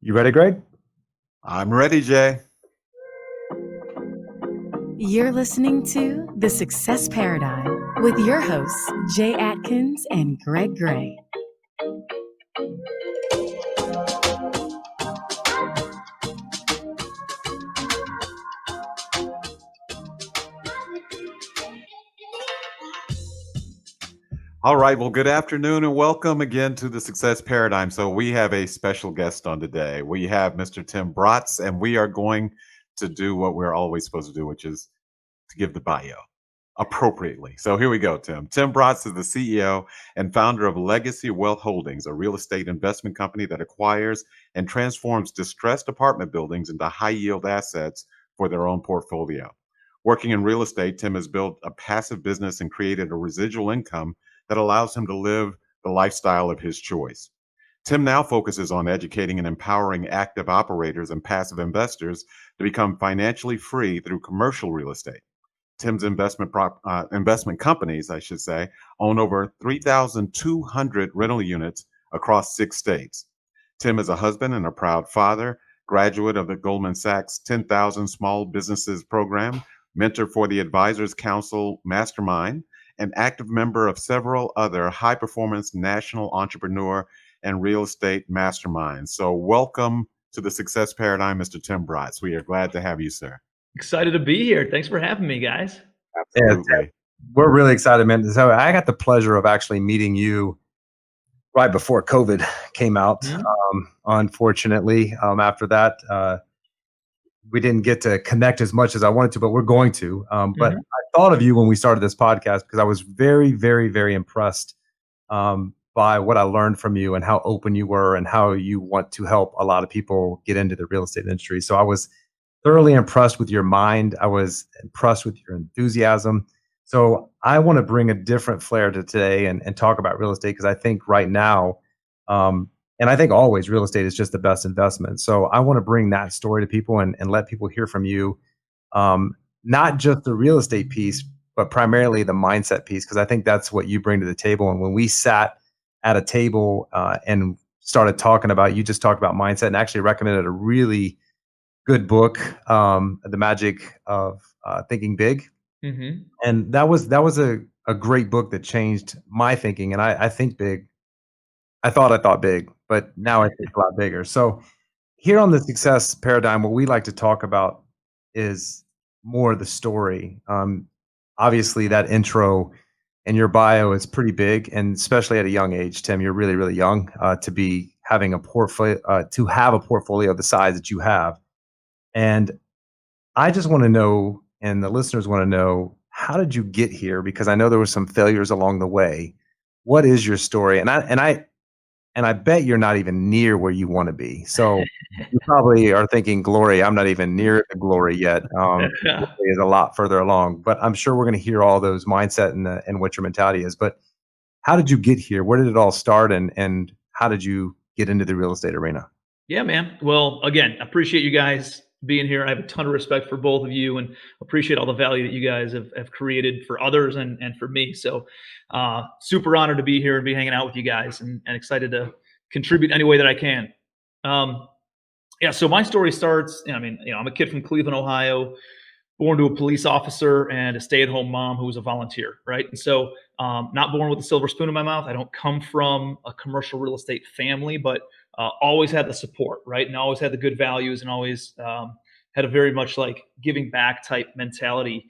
You ready, Greg? I'm ready, Jay. You're listening to The Success Paradigm with your hosts, Jay Atkins and Greg Gray. All right. Well, good afternoon and welcome again to the Success Paradigm. So we have a special guest on today. We have Mr. Tim Brotts, and we are going to do what we're always supposed to do, which is to give the bio appropriately. So here we go, Tim. Tim Brotts is the CEO and founder of Legacy Wealth Holdings, a real estate investment company that acquires and transforms distressed apartment buildings into high-yield assets for their own portfolio. Working in real estate, Tim has built a passive business and created a residual income that allows him to live the lifestyle of his choice. Tim now focuses on educating and empowering active operators and passive investors to become financially free through commercial real estate. Tim's investment companies, I should say, own over 3,200 rental units across 6 states. Tim is a husband and a proud father, graduate of the Goldman Sachs 10,000 Small Businesses program, mentor for the Advisors Council Mastermind, an active member of several other high-performance national entrepreneur and real estate masterminds. So welcome to the Success Paradigm, Mr. Tim Brotts. We are glad to have you, sir. Excited to be here. Thanks for having me, guys. Absolutely. We're really excited, man. So I got the pleasure of actually meeting you right before COVID came out. Unfortunately, after that, we didn't get to connect as much as I wanted to, but we're going to. But I thought of you when we started this podcast because I was very, very, very impressed by what I learned from you and how open you were and how you want to help a lot of people get into the real estate industry. So I was thoroughly impressed with your mind. I was impressed with your enthusiasm. So I want to bring a different flair to today and talk about real estate because I think right now, and I think always real estate is just the best investment. So I want to bring that story to people and let people hear from you, not just the real estate piece, but primarily the mindset piece, because I think that's what you bring to the table. And when we sat at a table and started talking about, you just talked about mindset and actually recommended a really good book, The Magic of Thinking Big. And that was a great book that changed my thinking. And I think big. I thought big, but now I think a lot bigger. So here on the Success Paradigm, what we like to talk about is more the story. Obviously, that intro and your bio is pretty big, and especially at a young age, Tim, you're really, really young to be having a portfolio, to have a portfolio the size that you have. And I just want to know, and the listeners want to know, how did you get here? Because I know there were some failures along the way. What is your story? And I bet you're not even near where you want to be. So you probably are thinking, glory, I'm not even near the glory yet. Glory is a lot further along, but I'm sure we're going to hear all those mindset and what your mentality is. But how did you get here? Where did it all start? And how did you get into the real estate arena? Yeah, man. Well, again, I appreciate you guys being here. I have a ton of respect for both of you and appreciate all the value that you guys have created for others and for me. So super honored to be here and be hanging out with you guys and excited to contribute any way that I can. Yeah, so my story starts, I'm a kid from Cleveland, Ohio, born to a police officer and a stay-at-home mom who was a volunteer, right? And so not born with a silver spoon in my mouth. I don't come from a commercial real estate family, but always had the support, right? And always had the good values and always had a very much like giving back type mentality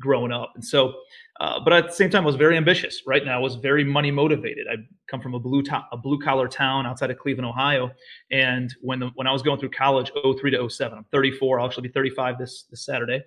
growing up. And so, but at the same time, I was very ambitious, right? And I was very money motivated. I come from a blue collar town outside of Cleveland, Ohio. And when I was going through college, 03 to 07, I'm 34, I'll actually be 35 this Saturday.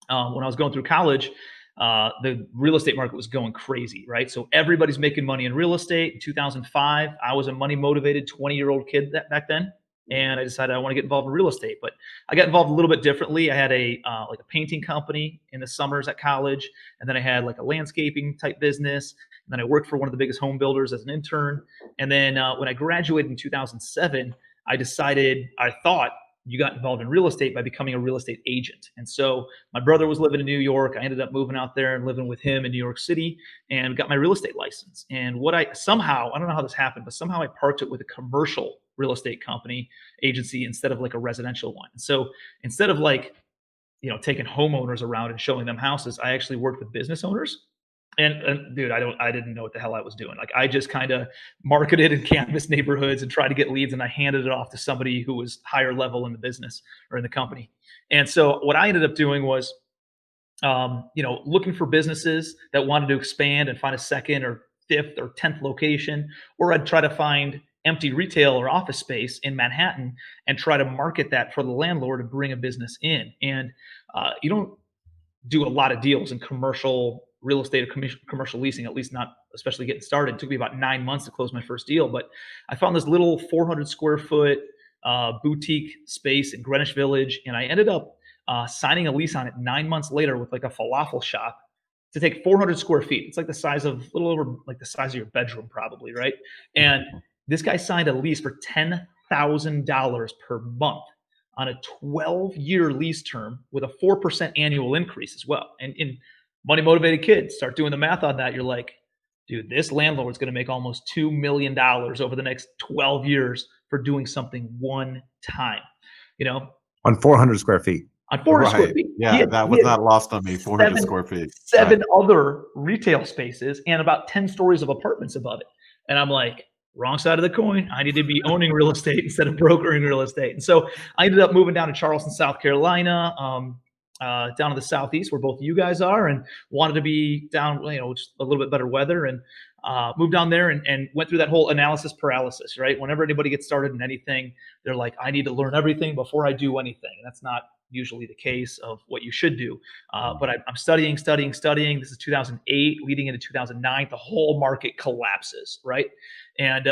When I was going through college, the real estate market was going crazy, right? So everybody's making money in real estate. In 2005, I was a money motivated 20-year-old kid back then. And I decided I want to get involved in real estate, but I got involved a little bit differently. I had a painting company in the summers at college, and then I had like a landscaping type business, and then I worked for one of the biggest home builders as an intern. And then when I graduated in 2007, I thought you got involved in real estate by becoming a real estate agent. And so my brother was living in New York. I ended up moving out there and living with him in New York City and got my real estate license. And I don't know how this happened, but somehow I parked it with a commercial real estate company agency instead of like a residential one. And so instead of like, taking homeowners around and showing them houses, I actually worked with business owners. And dude, I didn't know what the hell I was doing. Like I just kind of marketed and canvassed neighborhoods and tried to get leads, and I handed it off to somebody who was higher level in the business or in the company. And so what I ended up doing was, looking for businesses that wanted to expand and find a second or fifth or 10th location, or I'd try to find empty retail or office space in Manhattan and try to market that for the landlord and bring a business in. And you don't do a lot of deals in commercial real estate or commercial leasing, at least not especially getting started. It took me about 9 months to close my first deal, but I found this little 400 square foot boutique space in Greenwich Village, and I ended up signing a lease on it 9 months later with like a falafel shop to take 400 square feet. It's like the size of, a little over like the size of your bedroom probably, right? And this guy signed a lease for $10,000 per month on a 12-year lease term with a 4% annual increase as well. And in money motivated kids, start doing the math on that. You're like, dude, this landlord's going to make almost $2 million over the next 12 years for doing something one time, On 400 square feet. On 400 square feet. Yeah, that was not lost on me. 400 square feet. Seven other retail spaces and about 10 stories of apartments above it. And I'm like, wrong side of the coin. I need to be owning real estate instead of brokering real estate. And so I ended up moving down to Charleston, South Carolina, down to the Southeast where both you guys are, and wanted to be down, just a little bit better weather, and moved down there and went through that whole analysis paralysis, right? Whenever anybody gets started in anything, they're like, I need to learn everything before I do anything. And that's not usually the case of what you should do. But I'm studying. This is 2008, leading into 2009. The whole market collapses, right? And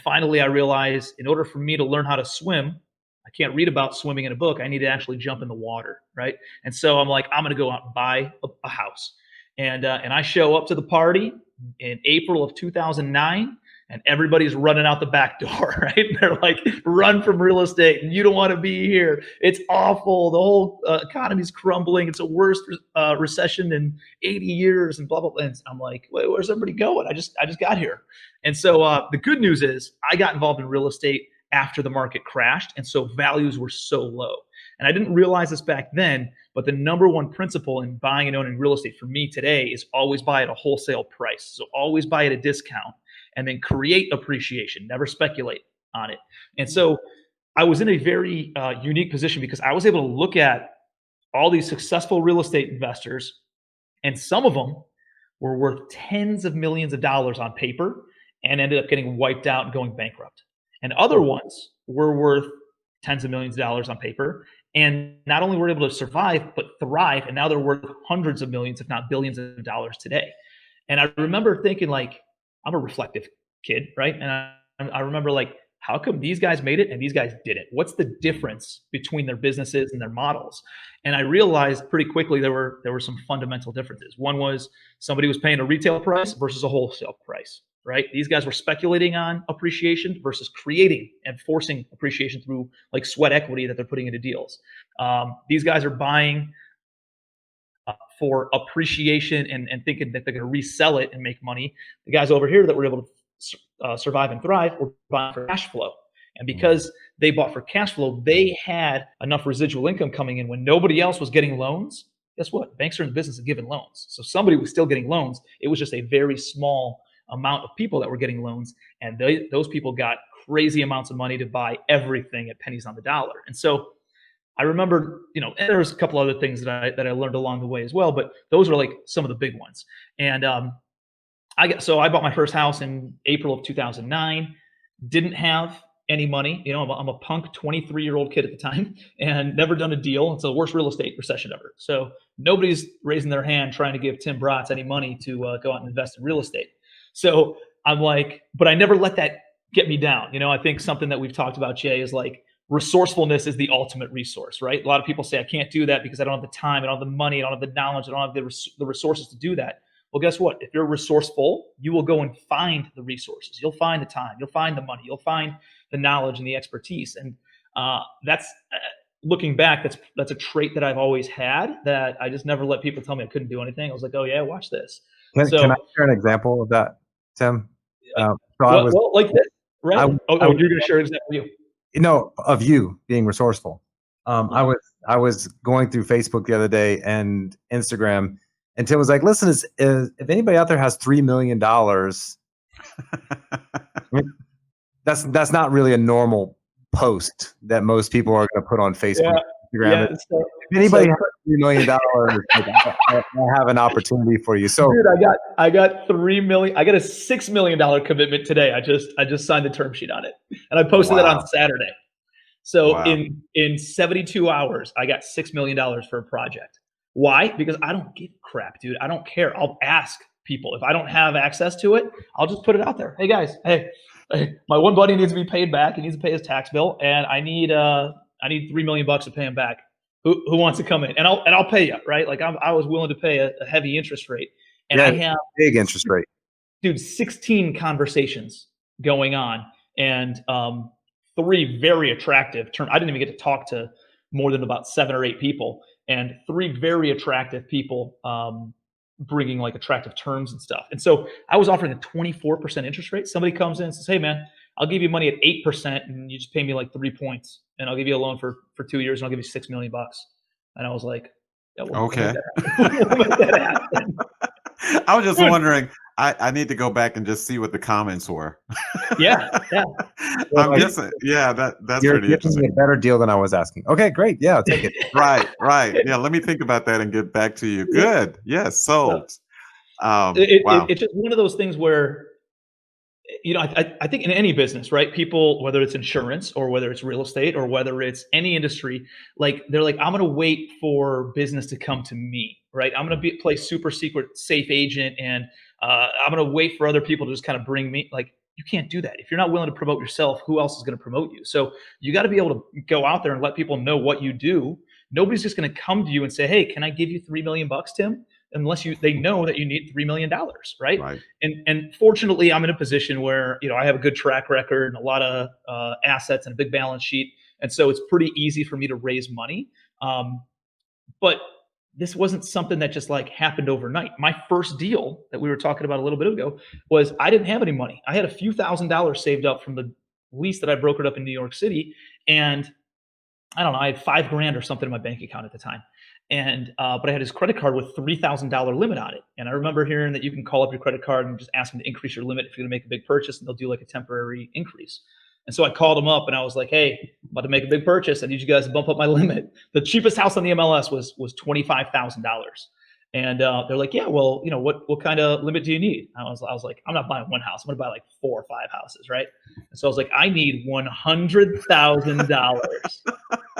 finally, I realized in order for me to learn how to swim, I can't read about swimming in a book. I need to actually jump in the water, right? And so I'm like, I'm going to go out and buy a house. And I show up to the party in April of 2009. And everybody's running out the back door, right? They're like, run from real estate, and you don't want to be here. It's awful. The whole economy's crumbling. It's the worst recession in 80 years, and blah, blah, blah. And I'm like, wait, where's everybody going? I just got here. And so the good news is I got involved in real estate after the market crashed, and so values were so low. And I didn't realize this back then, but the number one principle in buying and owning real estate for me today is always buy at a wholesale price. So always buy at a discount, and then create appreciation, never speculate on it. And so I was in a very unique position because I was able to look at all these successful real estate investors, and some of them were worth tens of millions of dollars on paper and ended up getting wiped out and going bankrupt. And other ones were worth tens of millions of dollars on paper and not only were able to survive, but thrive. And now they're worth hundreds of millions, if not billions of dollars today. And I remember thinking, like, I'm a reflective kid, right? And I remember, like, how come these guys made it and these guys didn't? What's the difference between their businesses and their models? And I realized pretty quickly there were some fundamental differences. One was somebody was paying a retail price versus a wholesale price, right? These guys were speculating on appreciation versus creating and forcing appreciation through like sweat equity that they're putting into deals. These guys are buying for appreciation and thinking that they're going to resell it and make money. The guys over here that were able to survive and thrive were buying for cash flow. And because they bought for cash flow, they had enough residual income coming in when nobody else was getting loans. Guess what? Banks are in the business of giving loans. So somebody was still getting loans. It was just a very small amount of people that were getting loans. And those people got crazy amounts of money to buy everything at pennies on the dollar. And so I remember, and there was a couple other things that I learned along the way as well, but those were like some of the big ones. And I bought my first house in April of 2009. Didn't have any money. I'm a punk 23-year-old kid at the time and never done a deal. It's the worst real estate recession ever. So nobody's raising their hand trying to give Tim Brotts any money to go out and invest in real estate. So I'm like, but I never let that get me down. I think something that we've talked about, Jay, is like resourcefulness is the ultimate resource, right? A lot of people say, I can't do that because I don't have the time, I don't have the money, I don't have the knowledge, I don't have the resources to do that. Well, guess what? If you're resourceful, you will go and find the resources. You'll find the time, you'll find the money, you'll find the knowledge and the expertise. And that's looking back, that's a trait that I've always had, that I just never let people tell me I couldn't do anything. I was like, oh yeah, watch this. Can I share an example of that, Tim? Well, like this, Right. You're going to share exactly of you being resourceful. I was going through Facebook the other day and Instagram, and Tim was like, "Listen, if anybody out there has $3 million, that's not really a normal post that most people are going to put on Facebook, Instagram. If anybody has $3 million, I have an opportunity for you." So, dude, I got $3 million. I got a $6 million commitment today. I just signed the term sheet on it, and I posted that on Saturday. So in 72 hours, I got $6 million for a project. Why? Because I don't give a crap, dude. I don't care. I'll ask people. If I don't have access to it, I'll just put it out there. Hey guys, hey, my one buddy needs to be paid back. He needs to pay his tax bill, and I need $3 million to pay him back. Who wants to come in? And I'll pay you, right? Like I was willing to pay a heavy interest rate, and I have big interest rate, dude. 16 conversations going on, and 3 very attractive terms. I didn't even get to talk to more than about 7 or 8 people, and 3 very attractive people bringing like attractive terms and stuff. And so I was offering a 24% interest rate. Somebody comes in and says, "Hey man, I'll give you money at 8% and you just pay me like 3 points, and I'll give you a loan for 2 years and I'll give you $6 million." And I was like, yeah, okay. We'll make that happen. I was just wondering, I need to go back and just see what the comments were. Yeah. I'm guessing. Yeah, that's pretty interesting. A better deal than I was asking. Okay, great. Yeah, I'll take it. Right. Yeah, let me think about that and get back to you. Good. Yes, sold. Wow. It's just one of those things where, I think in any business, right? People, whether it's insurance or whether it's real estate or whether it's any industry, like they're like, I'm going to wait for business to come to me, right? I'm going to play super secret safe agent, and I'm going to wait for other people to just kind of bring me. Like, you can't do that. If you're not willing to promote yourself, who else is going to promote you? So you got to be able to go out there and let people know what you do. Nobody's just going to come to you and say, "Hey, can I give you $3 million, Tim?" Unless they know that you need $3 million, right? And fortunately, I'm in a position where I have a good track record and a lot of assets and a big balance sheet, and so it's pretty easy for me to raise money. But this wasn't something that just like happened overnight. My first deal that we were talking about a little bit ago was I didn't have any money. I had a few $1,000s saved up from the lease that I brokered up in New York City, and I don't know, I had $5,000 or something in my bank account at the time. And but I had his credit card with $3,000 limit on it. And I remember hearing that you can call up your credit card and just ask them to increase your limit if you're going to make a big purchase, and they'll do like a temporary increase. And so I called them up and I was like, "Hey, I'm about to make a big purchase. I need you guys to bump up my limit." The cheapest house on the MLS was $25,000. And they're like, "Yeah, well, what kind of limit do you need?" I was like, "I'm not buying one house. I'm going to buy like 4 or 5 houses, right?" And so I was like, "I need $100,000."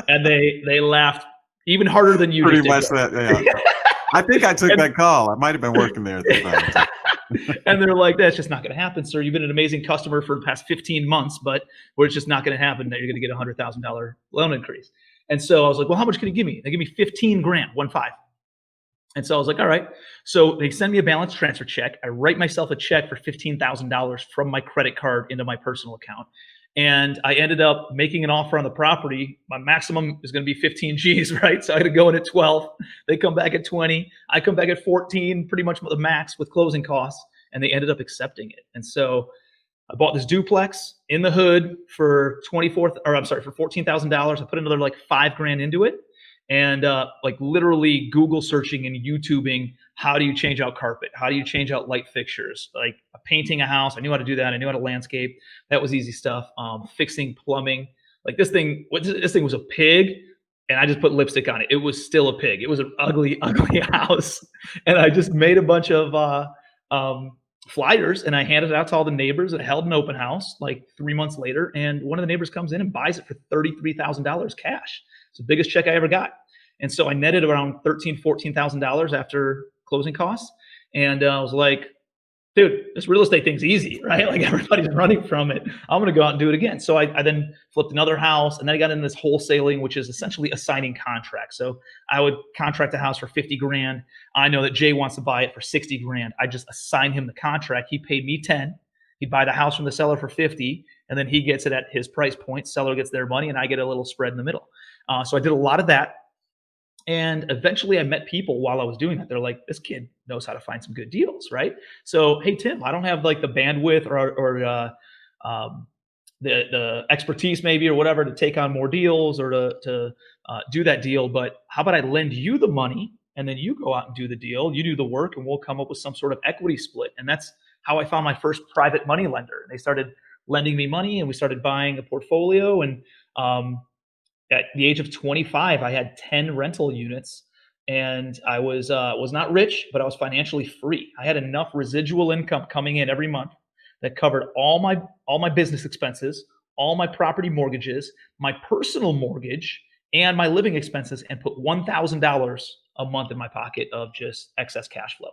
And they laughed even harder than you. Pretty much that, yeah. I think I took that call. I might have been working there at the time. And they're like, "That's just not going to happen, sir. You've been an amazing customer for the past 15 months, but it's just not going to happen that you're going to get a $100,000 loan increase." And so I was like, "Well, how much can you give me?" They give me 15 grand, 15. And so I was like, "All right." So they send me a balance transfer check. I write myself a check for $15,000 from my credit card into my personal account. And I ended up making an offer on the property. My maximum is going to be 15 G's, right? So I had to go in at 12. They come back at 20. I come back at 14, pretty much the max with closing costs. And they ended up accepting it. And so I bought this duplex in the hood for $14,000. I put another like $5,000 into it. And like literally Google searching and YouTubing, how do you change out carpet? How do you change out light fixtures? Like painting a house, I knew how to do that. I knew how to landscape. That was easy stuff. Fixing plumbing. Like this thing was a pig, and I just put lipstick on it. It was still a pig. It was an ugly, ugly house. And I just made a bunch of flyers, and I handed it out to all the neighbors, and held an open house like 3 months later. And one of the neighbors comes in and buys it for $33,000 cash. It's the biggest check I ever got. And so I netted around $13,000, $14,000 after closing costs. And I was like, "Dude, this real estate thing's easy, right? Like everybody's running from it. I'm going to go out and do it again." So I then flipped another house, and then I got into this wholesaling, which is essentially assigning contracts. So I would contract a house for 50 grand. I know that Jay wants to buy it for 60 grand. I just assign him the contract. He paid me 10. He'd buy the house from the seller for 50, and then he gets it at his price point. Seller gets their money, and I get a little spread in the middle. So I did a lot of that. And eventually I met people while I was doing that. They're like, "This kid knows how to find some good deals," right? So, "Hey, Tim, I don't have like the bandwidth or the expertise maybe or whatever to take on more deals or to do that deal. But how about I lend you the money and then you go out and do the deal, you do the work, and we'll come up with some sort of equity split. And that's how I found my first private money lender. They started lending me money and we started buying a portfolio. And at the age of 25, I had 10 rental units, and I was not rich, but I was financially free. I had enough residual income coming in every month that covered all my business expenses, all my property mortgages, my personal mortgage, and my living expenses, and put $1,000 a month in my pocket of just excess cash flow.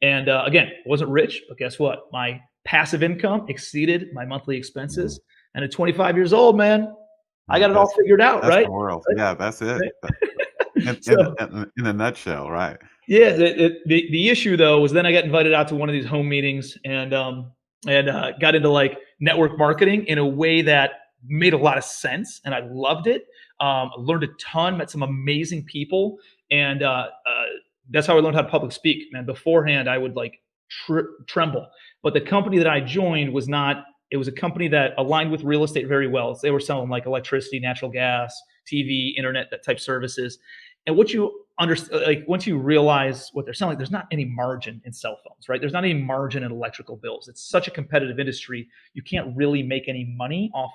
And again, wasn't rich, but guess what? My passive income exceeded my monthly expenses. And at 25 years old, man, I got it all figured out, that's right? the world. Yeah, that's it. Right? In a nutshell, right? Yeah. The issue though was then I got invited out to one of these home meetings and got into like network marketing in a way that made a lot of sense, and I loved it. I learned a ton, met some amazing people, and that's how I learned how to public speak. Man, beforehand I would like tremble. But the company that I joined was not. It was a company that aligned with real estate very well. So they were selling like electricity, natural gas, TV, internet, that type services. And what you understand, like once you realize what they're selling, there's not any margin in cell phones, right? There's not any margin in electrical bills. It's such a competitive industry. You can't really make any money off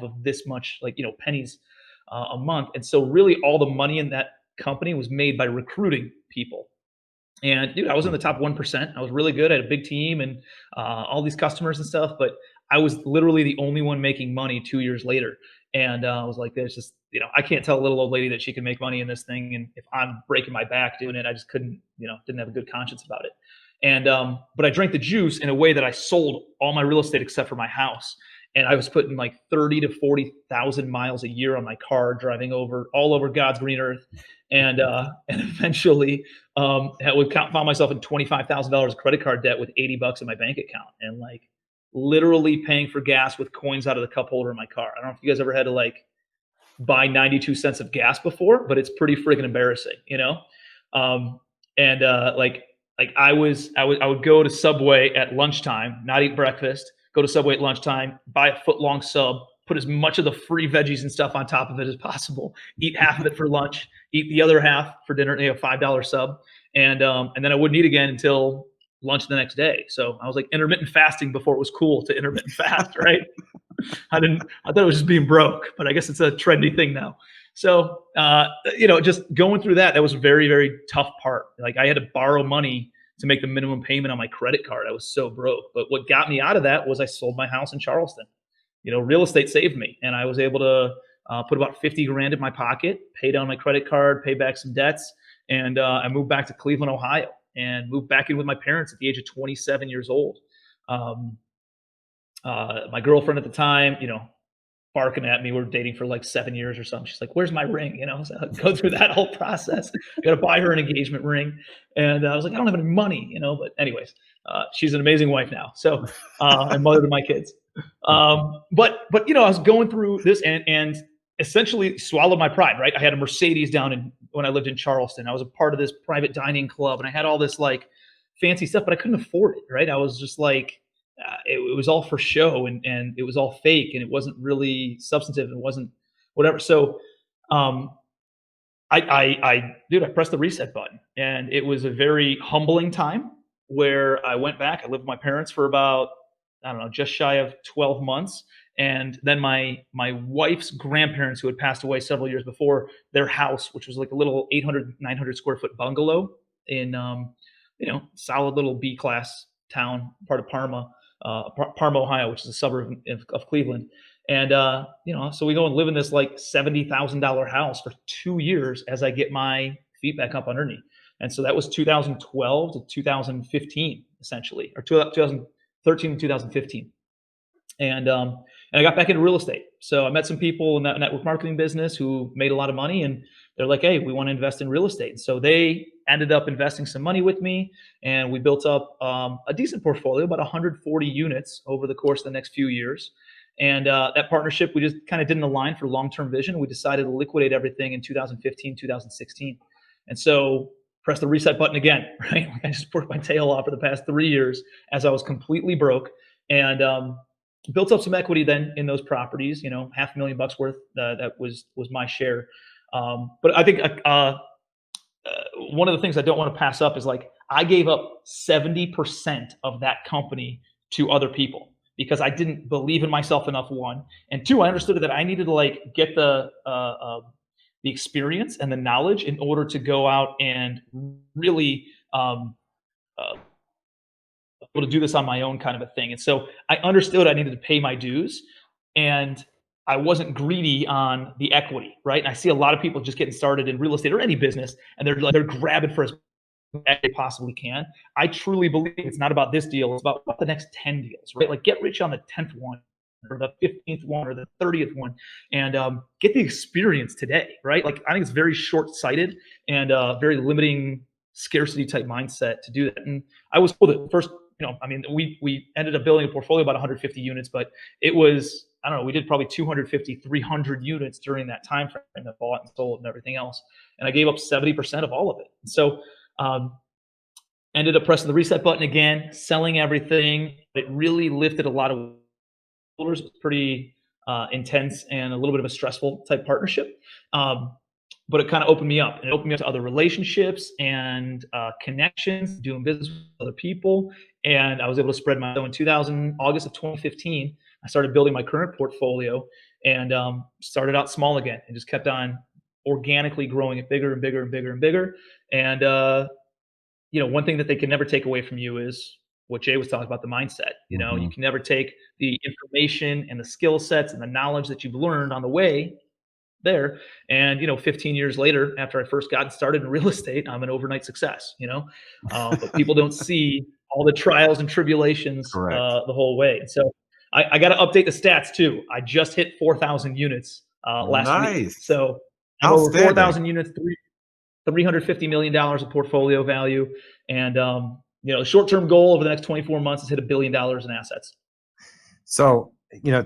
of this much, like, pennies a month. And so really all the money in that company was made by recruiting people. And dude, I was in the top 1%. I was really good. I had a big team and all these customers and stuff, but I was literally the only one making money 2 years later. And I was like, there's just, I can't tell a little old lady that she can make money in this thing. And if I'm breaking my back doing it, I just couldn't, didn't have a good conscience about it. And, but I drank the juice in a way that I sold all my real estate except for my house. And I was putting like 30 to 40,000 miles a year on my car, driving all over God's green earth. And eventually found myself in $25,000 of credit card debt with $80 in my bank account, and like literally paying for gas with coins out of the cup holder in my car. I don't know if you guys ever had to like buy 92 cents of gas before, but it's pretty freaking embarrassing, Like I would go to Subway at lunchtime, not eat breakfast, go to Subway at lunchtime, buy a foot-long sub, put as much of the free veggies and stuff on top of it as possible, eat half of it for lunch, eat the other half for dinner, $5 sub. And then I wouldn't eat again until lunch the next day. So I was like intermittent fasting before it was cool to intermittent fast, right? I thought it was just being broke, but I guess it's a trendy thing now. So, just going through that was a very, very tough part. Like I had to borrow money to make the minimum payment on my credit card. I was so broke. But what got me out of that was I sold my house in Charleston. Real estate saved me, and I was able to put about 50 grand in my pocket, pay down my credit card, pay back some debts. And I moved back to Cleveland, Ohio, and moved back in with my parents at the age of 27 years old. My girlfriend at the time, barking at me. We were dating for like 7 years or something. She's like, "Where's my ring?" So I go through that whole process. Got to buy her an engagement ring. And I was like, I don't have any money, but anyways, she's an amazing wife now. So, and mother to my kids. But I was going through this and essentially swallowed my pride, right? I had a Mercedes when I lived in Charleston. I was a part of this private dining club, and I had all this like fancy stuff, but I couldn't afford it, right? I was just like, it was all for show, and it was all fake, and it wasn't really substantive, and it wasn't whatever. So, I pressed the reset button, and it was a very humbling time where I went back. I lived with my parents for about, I don't know, just shy of 12 months. And then my wife's grandparents, who had passed away several years before, their house, which was like a little 800, 900 square foot bungalow in, solid little B-class town, part of Parma, Ohio, which is a suburb of Cleveland. And, so we go and live in this like $70,000 house for 2 years as I get my feet back up under me. And so that was 2012 to 2015, essentially, or 2013 to 2015. And I got back into real estate. So I met some people in that network marketing business who made a lot of money, and they're like, "Hey, we want to invest in real estate." And so they ended up investing some money with me, and we built up a decent portfolio, about 140 units over the course of the next few years. And that partnership, we just kind of didn't align for long-term vision. We decided to liquidate everything in 2015, 2016. And so press the reset button again, right? I just worked my tail off for the past 3 years as I was completely broke. And built up some equity then in those properties, $500,000 worth. That was my share. But I think one of the things I don't want to pass up is like I gave up 70% of that company to other people because I didn't believe in myself enough. One, and two, I understood that I needed to like get the experience and the knowledge in order to go out and really able to do this on my own, kind of a thing. And so I understood I needed to pay my dues, and I wasn't greedy on the equity, right? And I see a lot of people just getting started in real estate or any business, and they're grabbing for as much as they possibly can. I truly believe it's not about this deal; it's about the next 10 deals, right? Like get rich on the 10th one, or the 15th one, or the 30th one, and get the experience today, right? Like I think it's very short-sighted and very limiting scarcity type mindset to do that. And I was told at first, we ended up building a portfolio about 150 units, but it was, I don't know, we did probably 250, 300 units during that time frame that bought and sold and everything else. And I gave up 70% of all of it. And so ended up pressing the reset button again, selling everything. It really lifted a lot of shoulders. It was pretty intense and a little bit of a stressful type partnership. But it kind of opened me up, and it opened me up to other relationships and connections, doing business with other people. And I was able to spread my own. In August of 2015, I started building my current portfolio and started out small again and just kept on organically growing it bigger and bigger and bigger and bigger. And, one thing that they can never take away from you is what Jay was talking about, the mindset. You can never take the information and the skill sets and the knowledge that you've learned on the way there. And 15 years later, after I first got started in real estate, I'm an overnight success. But people don't see all the trials and tribulations the whole way. And so I got to update the stats too. I just hit 4,000 units last week. So I'm over 4,000 units, $350 million of portfolio value, and the short-term goal over the next 24 months is hit $1 billion in assets. So,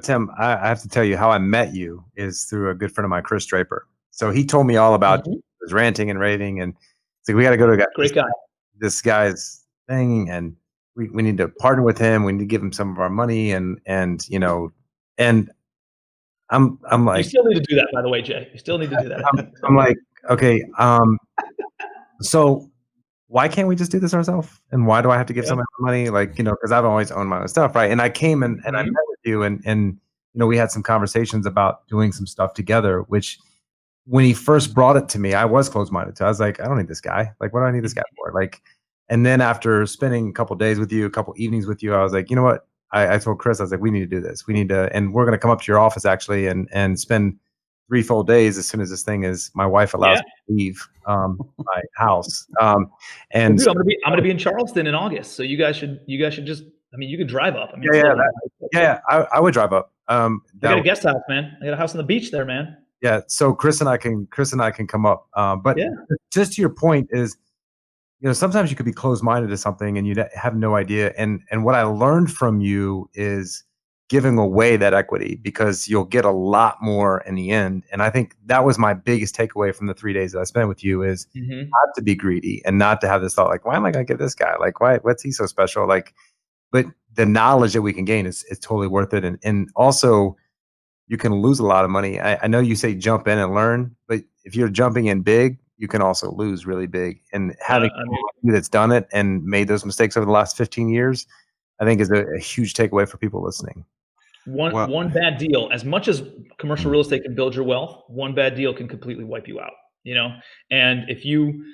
Tim, I have to tell you how I met you is through a good friend of mine, Kris Draper. So he told me all about his ranting and raving, and it's like, we got to go to great guy. This guy's thing, and we need to partner with him. We need to give him some of our money, and I'm like, you still need to do that, by the way, Jay. You still need to do that. I'm like, okay, so why can't we just do this ourselves? And why do I have to give somebody money? Like, because I've always owned my own stuff, right? And I came and I met with you, and we had some conversations about doing some stuff together, which when he first brought it to me, I was closed-minded. So I was like, I don't need this guy. Like, what do I need this guy for? Like, and then after spending a couple days with you, a couple evenings with you, I was like, you know what? I told Kris, I was like, we need to do this. We need to, and we're going to come up to your office actually and spend 3 full days as soon as this thing is, my wife allows me to leave my house. And dude, I'm gonna be in Charleston in August, so you guys should just, you could drive up. I would drive up. I got a guest house, man. I got a house on the beach there, man. Yeah, so Kris and I can come up. But just to your point is, sometimes you could be closed-minded to something and you have no idea. And what I learned from you is giving away that equity, because you'll get a lot more in the end. And I think that was my biggest takeaway from the 3 days that I spent with you is not to be greedy and not to have this thought like, why am I going to give this guy? Like, what's he so special? Like, but the knowledge that we can gain is totally worth it. And also you can lose a lot of money. I know you say jump in and learn, but if you're jumping in big, you can also lose really big. And having somebody that's done it and made those mistakes over the last 15 years, I think is a huge takeaway for people listening. One bad deal, as much as commercial real estate can build your wealth, one bad deal can completely wipe you out, And if you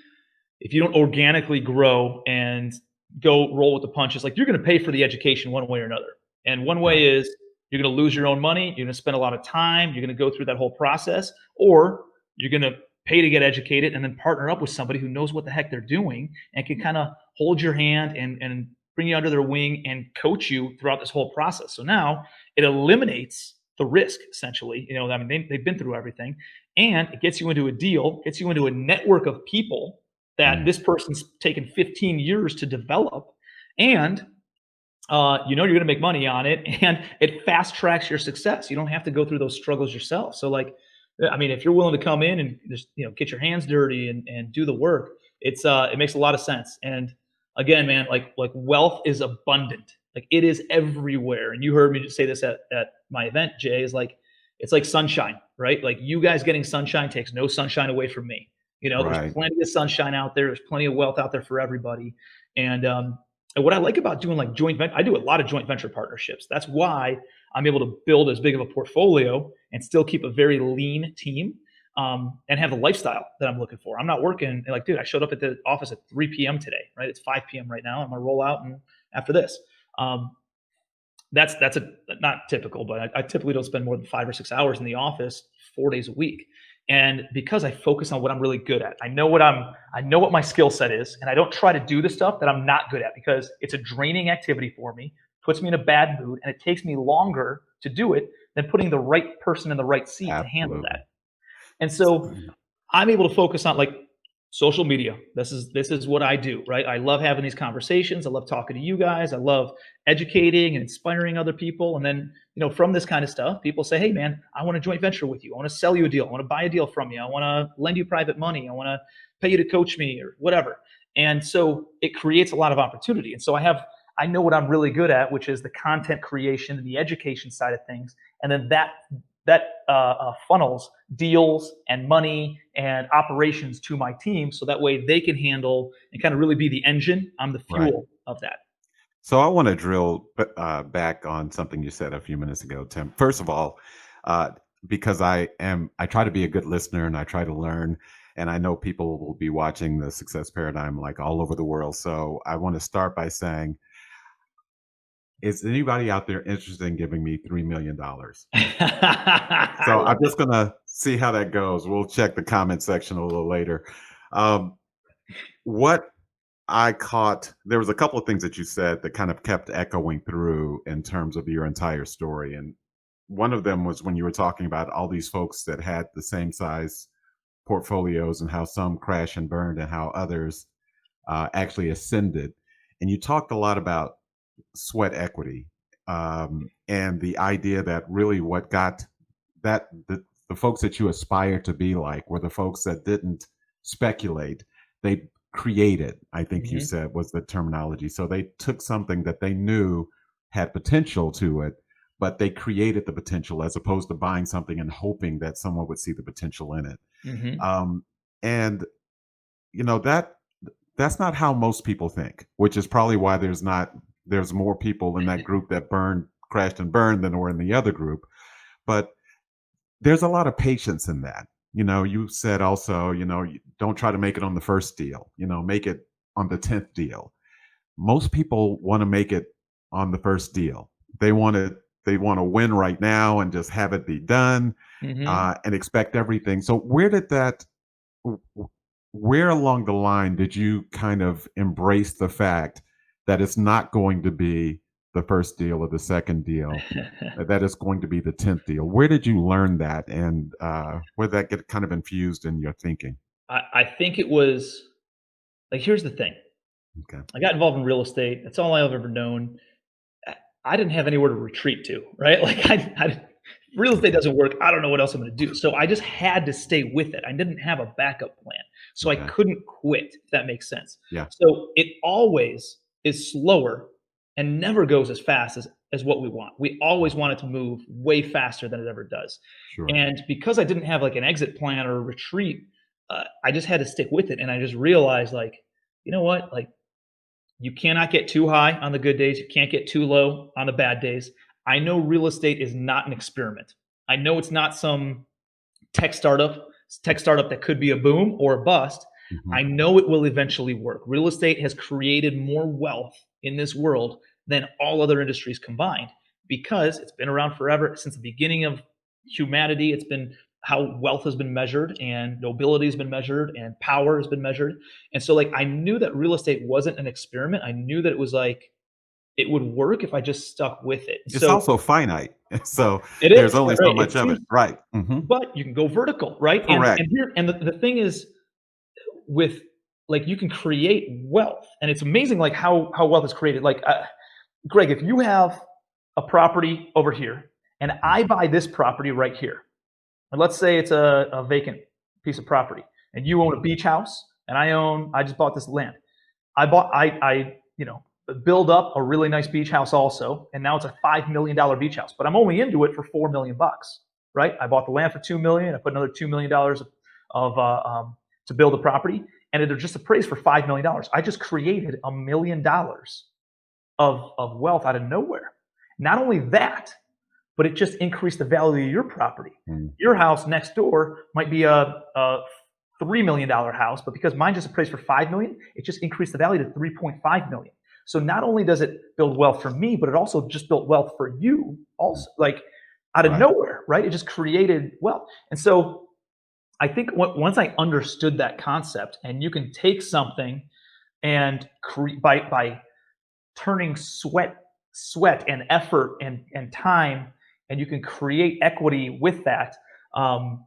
don't organically grow and go roll with the punches, like you're going to pay for the education one way or another. And one way is you're going to lose your own money. You're going to spend a lot of time. You're going to go through that whole process, or you're going to pay to get educated and then partner up with somebody who knows what the heck they're doing and can kind of hold your hand and bring you under their wing and coach you throughout this whole process. So now it eliminates the risk, essentially. They've been through everything, and it gets you into a deal, gets you into a network of people that this person's taken 15 years to develop, and you're going to make money on it, and it fast tracks your success. You don't have to go through those struggles yourself. So if you're willing to come in and just, get your hands dirty and do the work, it makes a lot of sense. And again, man, like wealth is abundant. Like it is everywhere. And you heard me just say this at my event, Jay, is like, it's like sunshine, right? Like you guys getting sunshine takes no sunshine away from me. You know, there's Right. plenty of sunshine out there. There's plenty of wealth out there for everybody. And what I like about doing like I do a lot of joint venture partnerships. That's why I'm able to build as big of a portfolio and still keep a very lean team, and have the lifestyle that I'm looking for. I'm not working like, dude, I showed up at the office at 3 p.m. today, right? It's 5 p.m. right now. I'm gonna roll out and after this. That's not typical, but I typically don't spend more than 5 or 6 hours in the office 4 days a week. And because I focus on what I'm really good at, I know what my skill set is, and I don't try to do the stuff that I'm not good at because it's a draining activity for me, puts me in a bad mood, and it takes me longer to do it than putting the right person in the right seat to handle that. And so I'm able to focus on like social media. This is what I do, right? I love having these conversations. I love talking to you guys. I love educating and inspiring other people. And then, from this kind of stuff, people say, hey man, I want to joint venture with you. I want to sell you a deal. I want to buy a deal from you. I want to lend you private money. I want to pay you to coach me or whatever. And so it creates a lot of opportunity. And so I know what I'm really good at, which is the content creation and the education side of things. And then that funnels deals and money and operations to my team, so that way they can handle and kind of really be the engine. I'm the fuel of that. So I want to drill back on something you said a few minutes ago, Tim. First of all, because I try to be a good listener and I try to learn, and I know people will be watching the Success Paradigm like all over the world. So I want to start by saying, is anybody out there interested in giving me $3 million? So I'm just going to see how that goes. We'll check the comment section a little later. What I caught, there was a couple of things that you said that kind of kept echoing through in terms of your entire story. And one of them was when you were talking about all these folks that had the same size portfolios and how some crashed and burned and how others actually ascended. And you talked a lot about sweat equity, and the idea that really what got that the folks that you aspire to be like were the folks that didn't speculate, they created, I think you said was the terminology. So they took something that they knew had potential to it, but they created the potential as opposed to buying something and hoping that someone would see the potential in it. And that's not how most people think, which is probably why there's more people in that group that crashed and burned than were in the other group. But there's a lot of patience in that. You said also, don't try to make it on the first deal, make it on the 10th deal. Most people want to make it on the first deal. They want to win right now and just have it be done, and expect everything. So where along the line did you kind of embrace the fact that it's not going to be the first deal or the second deal, that it's going to be the 10th deal? Where did you learn that, and where did that get kind of infused in your thinking? I think it was like, here's the thing. Okay. I got involved in real estate. That's all I've ever known. I didn't have anywhere to retreat to, right? Like real estate doesn't work. I don't know what else I'm going to do. So I just had to stay with it. I didn't have a backup plan. So I couldn't quit, if that makes sense. Yeah. So it always is slower and never goes as fast as what we want. We always want it to move way faster than it ever does. Sure. And because I didn't have like an exit plan or a retreat, I just had to stick with it. And I just realized, like, you know what? Like, you cannot get too high on the good days. You can't get too low on the bad days. I know real estate is not an experiment. I know it's not some tech startup that could be a boom or a bust. I know it will eventually work. Real estate has created more wealth in this world than all other industries combined, because it's been around forever. Since the beginning of humanity, it's been how wealth has been measured, and nobility has been measured, and power has been measured. And so like, I knew that real estate wasn't an experiment. I knew that it was like, it would work if I just stuck with it. It's also finite. So there's only so much of it. Right. But you can go vertical, right? Correct. And the thing is, with like, you can create wealth, and it's amazing like how wealth is created. Like, Greg, if you have a property over here and I buy this property right here, and let's say it's a vacant piece of property, and you own a beach house and I just bought this land. build up a really nice beach house also, and now it's a $5 million beach house, but I'm only into it for $4 million, right? I bought the land for $2 million. I put another $2 million to build the property, and it just appraised for $5 million. I just created $1 million of wealth out of nowhere. Not only that, but it just increased the value of your property. Your house next door might be a $3 million house, but because mine just appraised for $5 million, it just increased the value to $3.5 million. So not only does it build wealth for me, but it also just built wealth for you also, like out of nowhere, right? It just created wealth. And so I think once I understood that concept, and you can take something and by turning sweat and effort and time, and you can create equity with that. I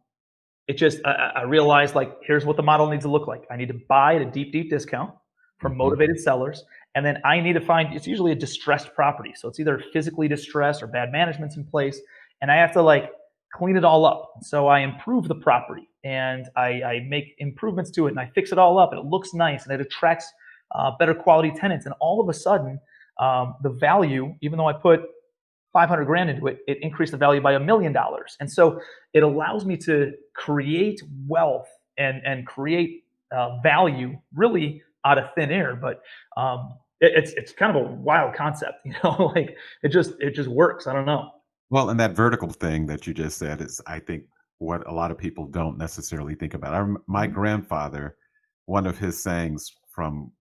realized, like, here's what the model needs to look like. I need to buy at a deep discount from motivated sellers. And then I need to find, it's usually a distressed property. So it's either physically distressed or bad management's in place. And I have to like clean it all up. So I improve the property and I make improvements to it and I fix it all up and it looks nice and it attracts better quality tenants. And all of a sudden, the value, even though I put 500 grand into it, it increased the value by $1 million. And so it allows me to create wealth and create value really out of thin air. But it's kind of a wild concept, you know, like it just works. I don't know. Well, and that vertical thing that you just said is, I think, what a lot of people don't necessarily think about. My grandfather, one of his sayings from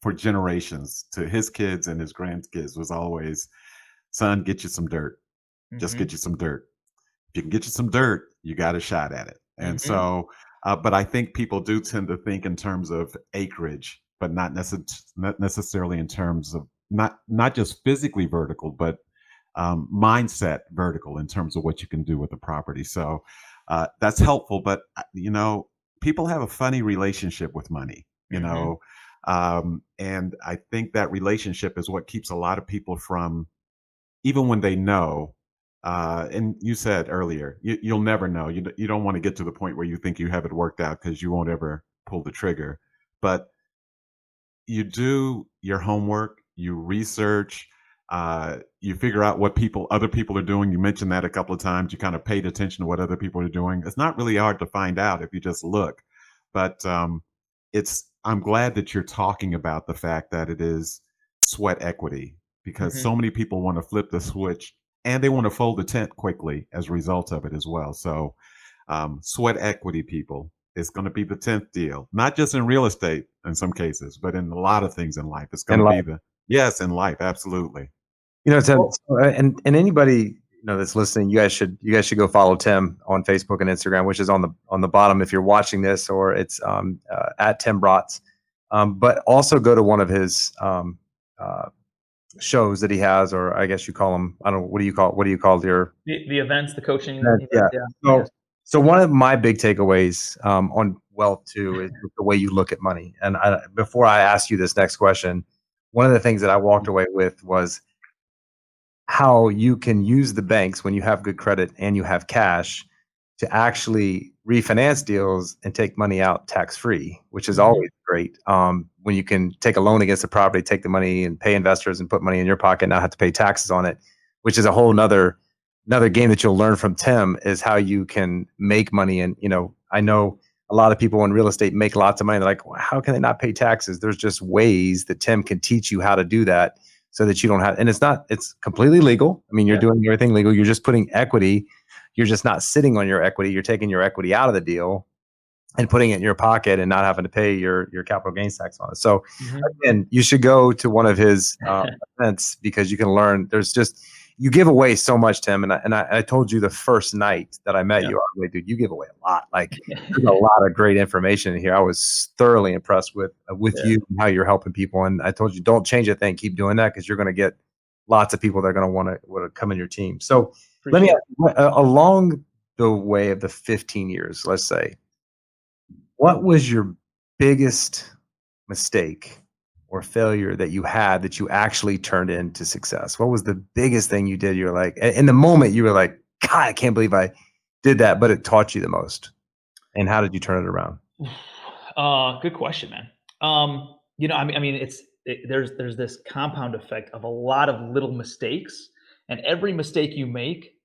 for generations to his kids and his grandkids was always, son, get you some dirt. Just get you some dirt. If you can get you some dirt, you got a shot at it. And so, but I think people do tend to think in terms of acreage, but not necessarily in terms of not just physically vertical, but mindset vertical in terms of what you can do with the property. So that's helpful. But, you know, people have a funny relationship with money, you know, and I think that relationship is what keeps a lot of people from, even when they know, and you said earlier, you'll never know. You don't want to get to the point where you think you have it worked out because you won't ever pull the trigger. But you do your homework, you research, you figure out what other people are doing. You mentioned that a couple of times. You kind of paid attention to what other people are doing. It's not really hard to find out if you just look. But I'm glad that you're talking about the fact that it is sweat equity, because so many people want to flip the switch and they want to fold the tent quickly as a result of it as well. So sweat equity, people, is going to be the 10th deal, not just in real estate in some cases, but in a lot of things in life. It's going to be yes, in life. Absolutely. You know, Tim, and anybody, you know, that's listening, you guys should go follow Tim on Facebook and Instagram, which is on the bottom if you're watching this, or it's at Tim Brotts. But also go to one of his shows that he has, or I guess you call them, I don't know, what do you call your the events, the coaching? Yeah. So one of my big takeaways on wealth too is the way you look at money. And before I ask you this next question, one of the things that I walked away with was how you can use the banks when you have good credit and you have cash to actually refinance deals and take money out tax-free, which is always great. When you can take a loan against the property, take the money and pay investors and put money in your pocket, not have to pay taxes on it, which is a whole another game that you'll learn from Tim, is how you can make money. And, you know, I know a lot of people in real estate make lots of money. They're like, well, how can they not pay taxes? There's just ways that Tim can teach you how to do that so that you don't have, and it's completely legal. I mean, you're doing everything legal. You're just putting equity. You're just not sitting on your equity. You're taking your equity out of the deal and putting it in your pocket and not having to pay your capital gains tax on it. So again, you should go to one of his events, because you can learn. There's just, you give away so much, Tim. And I told you the first night that I met you, I was like, dude, you give away a lot. Like there's a lot of great information in here. I was thoroughly impressed with you and how you're helping people. And I told you, don't change a thing. Keep doing that, because you're going to get lots of people that are going to want to come in your team. So let me ask you, along the way of the 15 years, let's say, what was your biggest mistake or failure that you had that you actually turned into success? What was the biggest thing you did? You're like, in the moment, you were like, God, I can't believe I did that, but it taught you the most. And how did you turn it around? Good question, man. You know, I mean, it's there's this compound effect of a lot of little mistakes, and every mistake you make,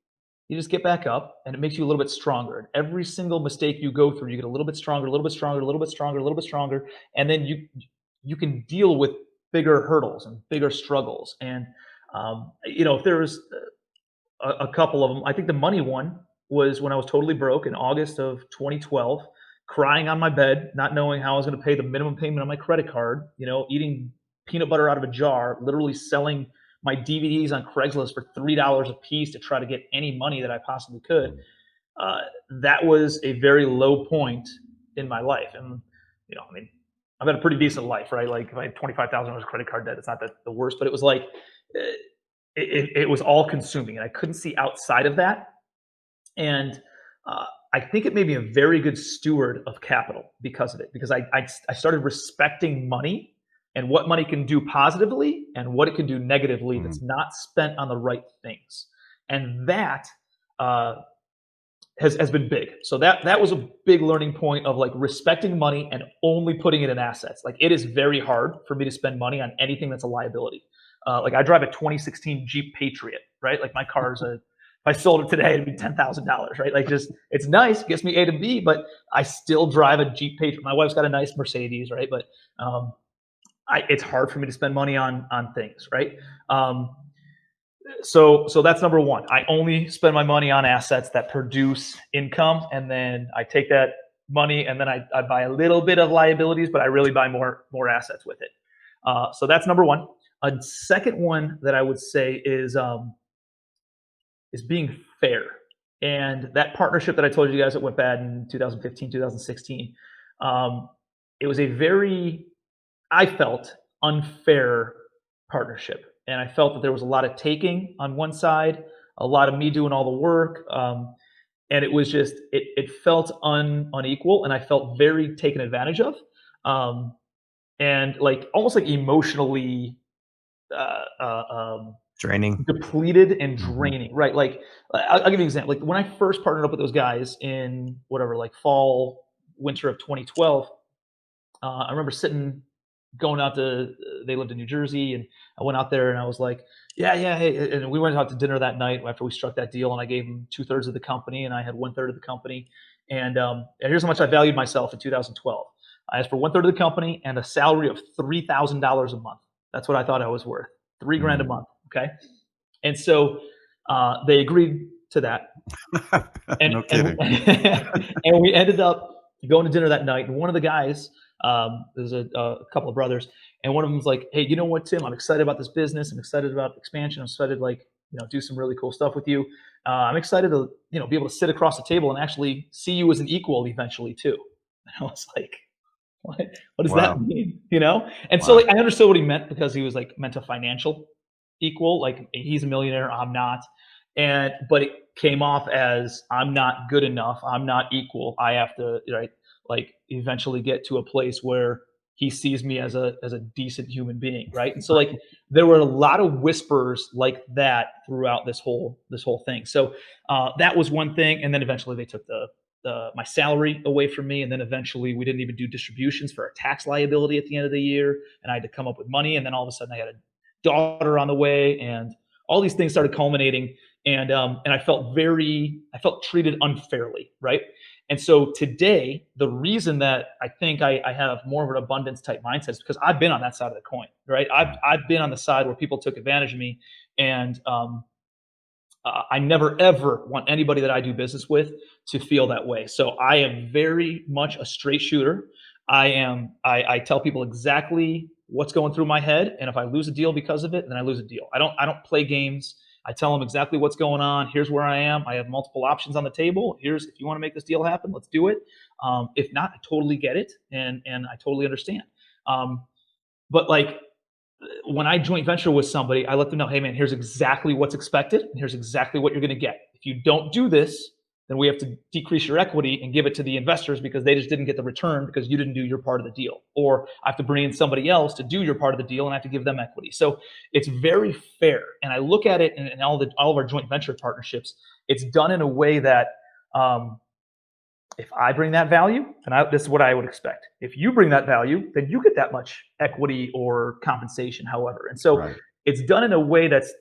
you just get back up, and it makes you a little bit stronger. And every single mistake you go through, you get a little bit stronger, a little bit stronger, a little bit stronger, a little bit stronger, and then you can deal with bigger hurdles and bigger struggles. And if there was a couple of them, I think the money one was when I was totally broke in August of 2012, crying on my bed, not knowing how I was going to pay the minimum payment on my credit card, eating peanut butter out of a jar, literally selling my DVDs on Craigslist for $3 a piece to try to get any money that I possibly could. That was a very low point in my life. And, I've had a pretty decent life, right? Like if I had $25,000 credit card debt, it's not the worst, but it was like, it was all consuming and I couldn't see outside of that. And I think it made me a very good steward of capital because of it, because I started respecting money and what money can do positively and what it can do negatively that's not spent on the right things. And that has been big. So that was a big learning point of like respecting money and only putting it in assets. Like it is very hard for me to spend money on anything that's a liability. Like I drive a 2016 Jeep Patriot, right? Like my car is if I sold it today, it'd be $10,000, right? Like just, it's nice, gets me A to B, but I still drive a Jeep Patriot. My wife's got a nice Mercedes, right? But it's hard for me to spend money on things, right? So that's number one. I only spend my money on assets that produce income, and then I take that money and then I buy a little bit of liabilities, but I really buy more assets with it. So that's number one. A second one that I would say is being fair. And that partnership that I told you guys that went bad in 2015, 2016, it was a very, I felt, unfair partnership. And I felt that there was a lot of taking on one side, a lot of me doing all the work. And it was just, it felt unequal, and I felt very taken advantage of. And like almost like emotionally draining, depleted and draining, right? Like I'll give you an example. Like when I first partnered up with those guys in fall, winter of 2012, I remember going out they lived in New Jersey, and I went out there and I was like, yeah, hey, and we went out to dinner that night after we struck that deal, and I gave them 2/3 of the company and I had 1/3 of the company. And here's how much I valued myself in 2012. I asked for 1/3 of the company and a salary of $3,000 a month. That's what I thought I was worth. $3,000 a month. Okay. And so they agreed to that. And, no kidding. And we ended up going to dinner that night. And one of the guys, there's a couple of brothers, and one of them was like, hey, you know what, Tim, I'm excited about this business. I'm excited about expansion. I'm excited to do some really cool stuff with you. I'm excited to, be able to sit across the table and actually see you as an equal eventually too. And I was like, what does that mean? And so I understood what he meant, because he was like meant a financial equal, like he's a millionaire, I'm not. But it came off as I'm not good enough. I'm not equal. I have to, eventually get to a place where he sees me as a decent human being. Right. And so there were a lot of whispers like that throughout this whole thing. So that was one thing. And then eventually they took my salary away from me. And then eventually we didn't even do distributions for a tax liability at the end of the year. And I had to come up with money. And then all of a sudden I had a daughter on the way, and all these things started culminating. And I felt treated unfairly. Right. And so today, the reason that I think I have more of an abundance type mindset is because I've been on that side of the coin, right? I've been on the side where people took advantage of me, and I never ever want anybody that I do business with to feel that way. So I am very much a straight shooter. I tell people exactly what's going through my head, and if I lose a deal because of it, then I lose a deal. I don't play games. I tell them exactly what's going on. Here's where I am. I have multiple options on the table. If you want to make this deal happen, let's do it. If not, I totally get it, and I totally understand. But when I joint venture with somebody, I let them know, hey man, here's exactly what's expected, and here's exactly what you're going to get. If you don't do this, then we have to decrease your equity and give it to the investors because they just didn't get the return because you didn't do your part of the deal. Or I have to bring in somebody else to do your part of the deal, and I have to give them equity. So it's very fair. And I look at it in all of our joint venture partnerships, it's done in a way that if I bring that value, then this is what I would expect. If you bring that value, then you get that much equity or compensation, however. And so Right. it's done in a way that's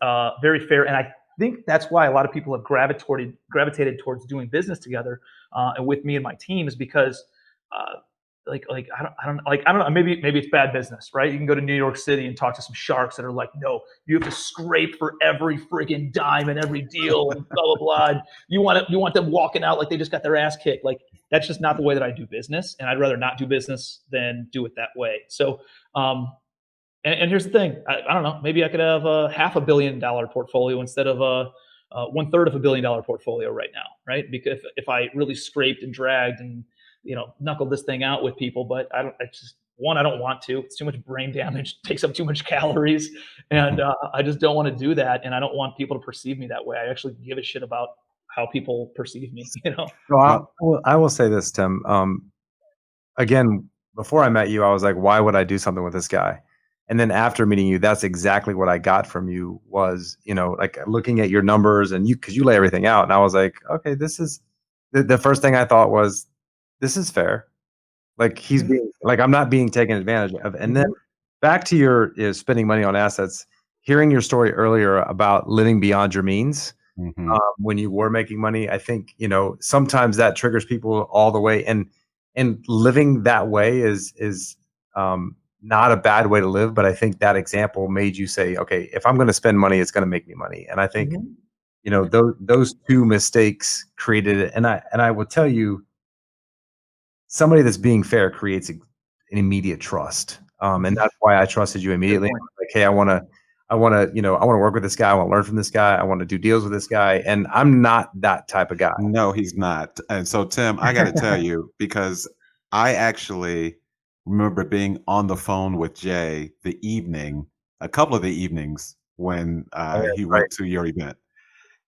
very fair. And I think that's why a lot of people have gravitated towards doing business together and with me and my team is because I don't know, maybe it's bad business, right? You can go to New York City and talk to some sharks that are like, no, you have to scrape for every friggin' dime and every deal and blah blah blah. And you want them walking out like they just got their ass kicked. Like that's just not the way that I do business, and I'd rather not do business than do it that way. So, and here's the thing, I don't know, maybe I could have a $500 million portfolio instead of a 1/3 of $1 billion portfolio right now, right? Because if I really scraped and dragged and knuckled this thing out with people, but I don't want to. It's too much brain damage, takes up too much calories, and I just don't want to do that. And I don't want people to perceive me that way. I actually give a shit about how people perceive me. Well, I will say this, Tim. Again, before I met you, I was like, why would I do something with this guy? And then after meeting you, that's exactly what I got from you was, like looking at your numbers and because you lay everything out. And I was like, okay, this is the first thing I thought was, this is fair. Like he's being like, I'm not being taken advantage of. And then back to your spending money on assets, hearing your story earlier about living beyond your means when you were making money, I think, sometimes that triggers people all the way. And living that way is not a bad way to live. But I think that example made you say, okay, if I'm going to spend money, it's going to make me money. And I think, those two mistakes created it. And I will tell you, somebody that's being fair creates an immediate trust. And that's why I trusted you immediately. Like, hey, I want to work with this guy. I want to learn from this guy. I want to do deals with this guy. And I'm not that type of guy. No, he's not. And so, Tim, I got to tell you, because I actually remember being on the phone with Jay a couple of the evenings when he went to your event.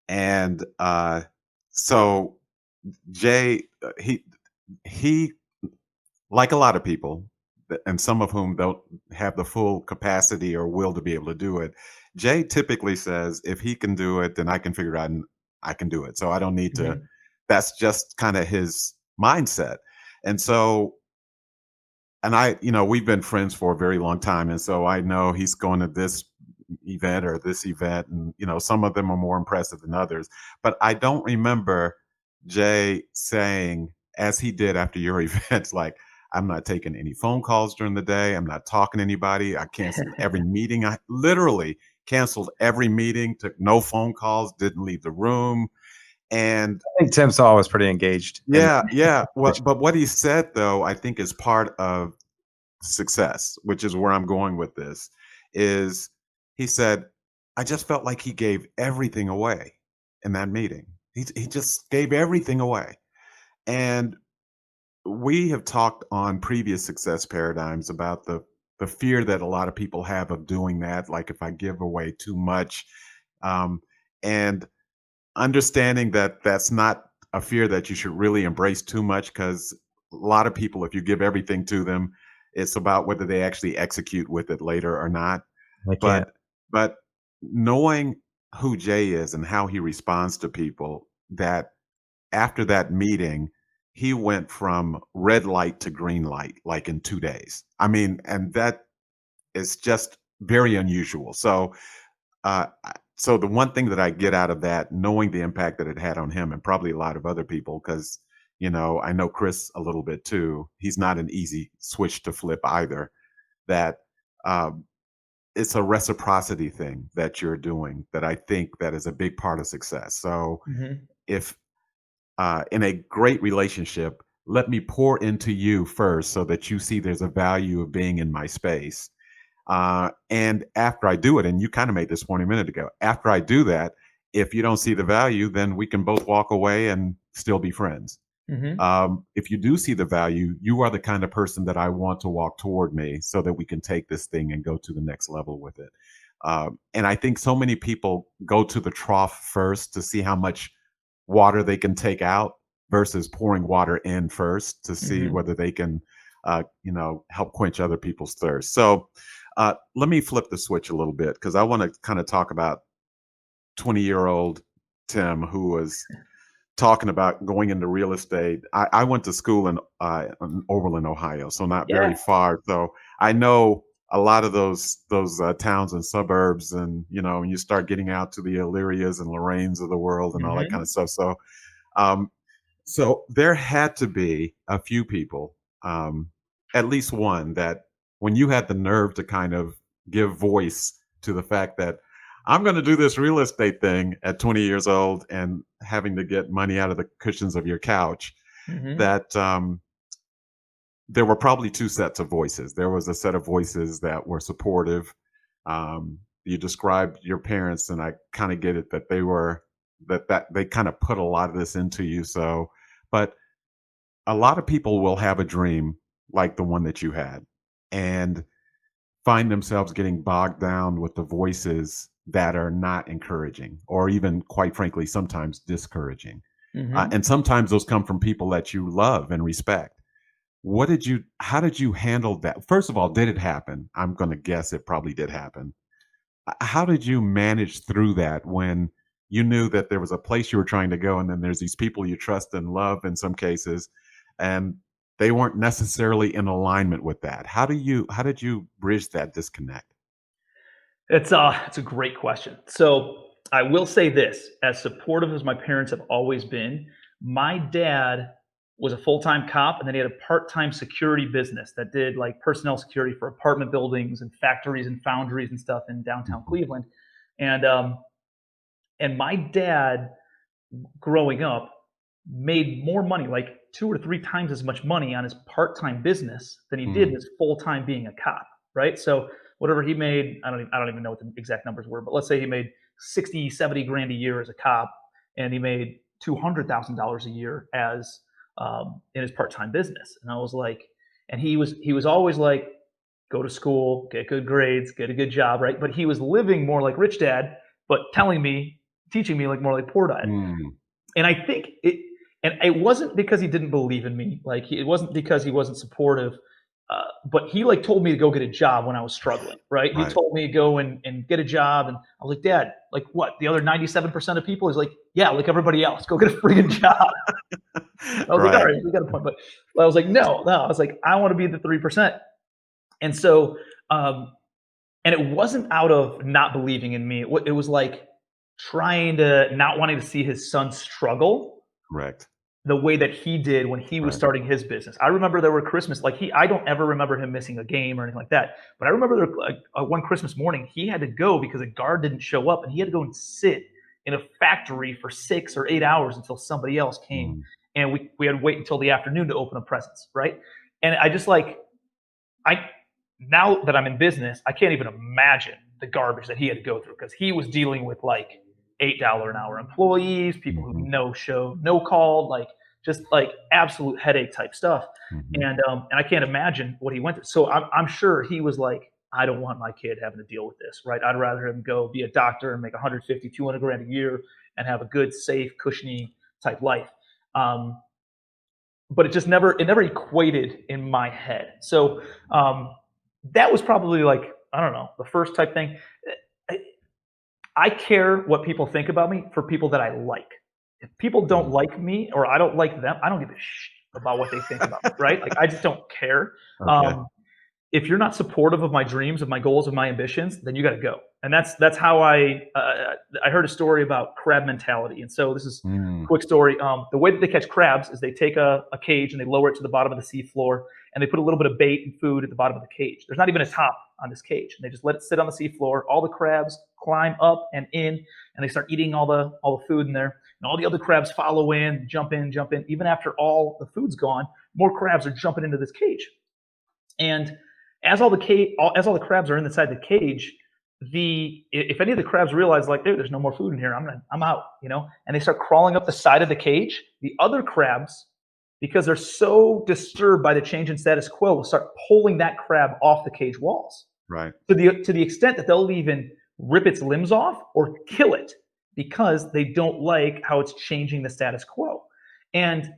And so Jay, he, like a lot of people, and some of whom don't have the full capacity or will to be able to do it, Jay typically says, if he can do it, then I can figure it out and I can do it. So I don't need to, that's just kind of his mindset. And so, and we've been friends for a very long time. And so I know he's going to this event or this event, and, some of them are more impressive than others. But I don't remember Jay saying, as he did after your event, like, I'm not taking any phone calls during the day. I'm not talking to anybody. I canceled every meeting. I literally canceled every meeting, took no phone calls, didn't leave the room. And I think Tim Saul was pretty engaged. Yeah. But what he said, though, I think is part of success, which is where I'm going with this, is he said, I just felt like he gave everything away in that meeting. He just gave everything away. And we have talked on previous success paradigms about the fear that a lot of people have of doing that, like if I give away too much, and understanding that that's not a fear that you should really embrace too much, because a lot of people, if you give everything to them, it's about whether they actually execute with it later or not. But knowing who Jay is and how he responds to people, that after that meeting, he went from red light to green light, like in 2 days. I mean, and that is just very unusual. So, so the one thing that I get out of that, knowing the impact that it had on him and probably a lot of other people, because, I know Kris a little bit too. He's not an easy switch to flip either. That it's a reciprocity thing that you're doing that I think that is a big part of success. So if in a great relationship, let me pour into you first so that you see there's a value of being in my space. And after I do it, and you kind of made this point a minute ago, after I do that, if you don't see the value, then we can both walk away and still be friends. If you do see the value, you are the kind of person that I want to walk toward me so that we can take this thing and go to the next level with it. And I think so many people go to the trough first to see how much water they can take out versus pouring water in first to see whether they can, help quench other people's thirst. So let me flip the switch a little bit, because I want to kind of talk about 20-year-old Tim, who was talking about going into real estate, I went to school in Overland, Ohio, so not Yeah. very far. So I know a lot of those towns and suburbs, and when you start getting out to the Illyrias and Lorraines of the world and all that Mhm. kind of stuff. So, um, so there had to be a few people, at least one, that when you had the nerve to kind of give voice to the fact that I'm going to do this real estate thing at 20 years old and having to get money out of the cushions of your couch, Mhm. that there were probably two sets of voices. There was a set of voices that were supportive. You described your parents, and I kind of get it that they were that they kind of put a lot of this into you. So, but a lot of people will have a dream like the one that you had, and find themselves getting bogged down with the voices that are not encouraging, or even, quite frankly, sometimes discouraging. Mhm. And sometimes those come from people that you love and respect. How did you handle that? First of all, did it happen? I'm going to guess it probably did happen. How did you manage through that when you knew that there was a place you were trying to go, and then there's these people you trust and love in some cases, and they weren't necessarily in alignment with that? How did you bridge that disconnect? It's a great question. So I will say this: as supportive as my parents have always been, my dad was a full-time cop, and then he had a part-time security business that did like personnel security for apartment buildings and factories and foundries and stuff in downtown Mhm. Cleveland. And my dad, growing up, made more money, like 2 or 3 times as much money on his part-time business than he did Mm, his full-time being a cop, right? So whatever he made, I don't even know what the exact numbers were, but let's say he made 60, 70 grand a year as a cop, and he made $200,000 a year as in his part-time business. And I was like, and he was always like, go to school, get good grades, get a good job, right? But he was living more like rich dad, but teaching me like more like poor dad. mm, And I think it wasn't because he didn't believe in me. Like it wasn't because he wasn't supportive. But he like told me to go get a job when I was struggling, right? He right. told me to go and get a job. And I was like, Dad, like what? The other 97% of people? He's like, yeah, like everybody else, go get a freaking job. I was like, all Right. right, we got a point. But I was like, no. I was like, I want to be the 3%. And so, um, and it wasn't out of not believing in me. It was like trying to not wanting to see his son struggle Correct. the way that he did when he was Right. starting his business. I remember there were Christmas, like I don't ever remember him missing a game or anything like that. But I remember there, like one Christmas morning, he had to go because a guard didn't show up, and he had to go and sit in a factory for 6 or 8 hours until somebody else came, Mm, and we had to wait until the afternoon to open up presents, right? And I just like I now that I'm in business, I can't even imagine the garbage that he had to go through because he was dealing with like $8 an hour employees, people who mhm, no show, no call, like just like absolute headache type stuff. mhm. And I can't imagine what he went through. So I'm sure he was like, I don't want my kid having to deal with this, right? I'd rather him go be a doctor and make 150, 200 grand a year and have a good, safe, cushiony type life. Um, but it never equated in my head. So um, that was probably like I don't know the first type thing. I, I care what people think about me for people that I like. If people don't Mm. like me or I don't like them, I don't give a shit about what they think about me, right? Like I just don't care. Okay. Um, if you're not supportive of my dreams, of my goals, of my ambitions, then you got to go. And that's how I heard a story about crab mentality. And so this is a Mm, quick story. The way that they catch crabs is they take a cage and they lower it to the bottom of the sea floor, and they put a little bit of bait and food at the bottom of the cage. There's not even a top on this cage, and they just let it sit on the sea floor. All the crabs climb up and in, and they start eating all the food in there. And all the other crabs follow in, jump in, jump in. Even after all the food's gone, more crabs are jumping into this cage. And as all the crabs are inside the cage, the if any of the crabs realize like, dude, there's no more food in here, I'm out, and they start crawling up the side of the cage. The other crabs, because they're so disturbed by the change in status quo, will start pulling that crab off the cage walls right. to the extent that they'll even rip its limbs off or kill it because they don't like how it's changing the status quo. And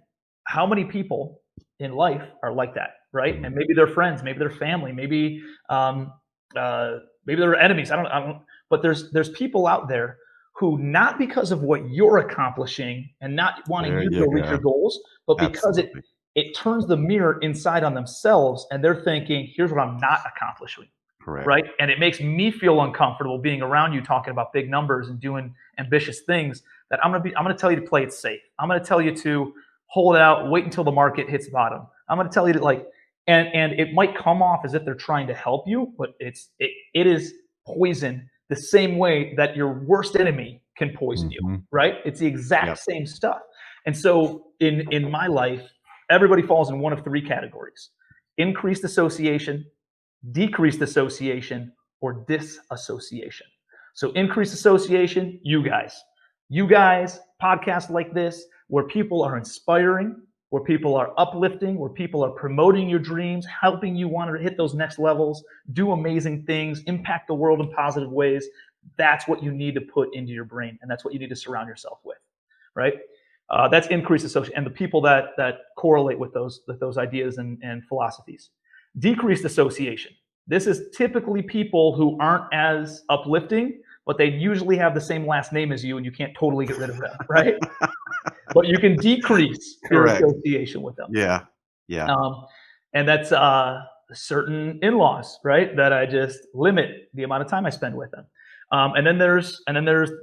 how many people in life are like that, right? Mm, And maybe they're friends, maybe they're family, um, maybe they're enemies. I don't. But there's people out there who, not because of what you're accomplishing and not wanting There you to you reach your go. goals, but because Absolutely. it turns the mirror inside on themselves, and they're thinking, here's what I'm not accomplishing. Correct. Right. And it makes me feel uncomfortable being around you talking about big numbers and doing ambitious things, that I'm going to tell you to play it safe. I'm going to tell you to hold out, wait until the market hits bottom. I'm going to tell you to and it might come off as if they're trying to help you, but it is poison, the same way that your worst enemy can poison you, right? It's the exact same stuff. And so in my life, everybody falls in one of three categories: increased association, decreased association, or disassociation. So increased association, you guys, podcasts like this, where people are inspiring, where people are uplifting, where people are promoting your dreams, helping you want to hit those next levels, do amazing things, impact the world in positive ways. That's what you need to put into your brain, and that's what you need to surround yourself with, right? That's increased association, and the people that correlate with those ideas and philosophies. Decreased association. This is typically people who aren't as uplifting, but they usually have the same last name as you, and you can't totally get rid of them, right? But you can decrease your association with them. Yeah. And that's certain in-laws, right? That I just limit the amount of time I spend with them. And then there's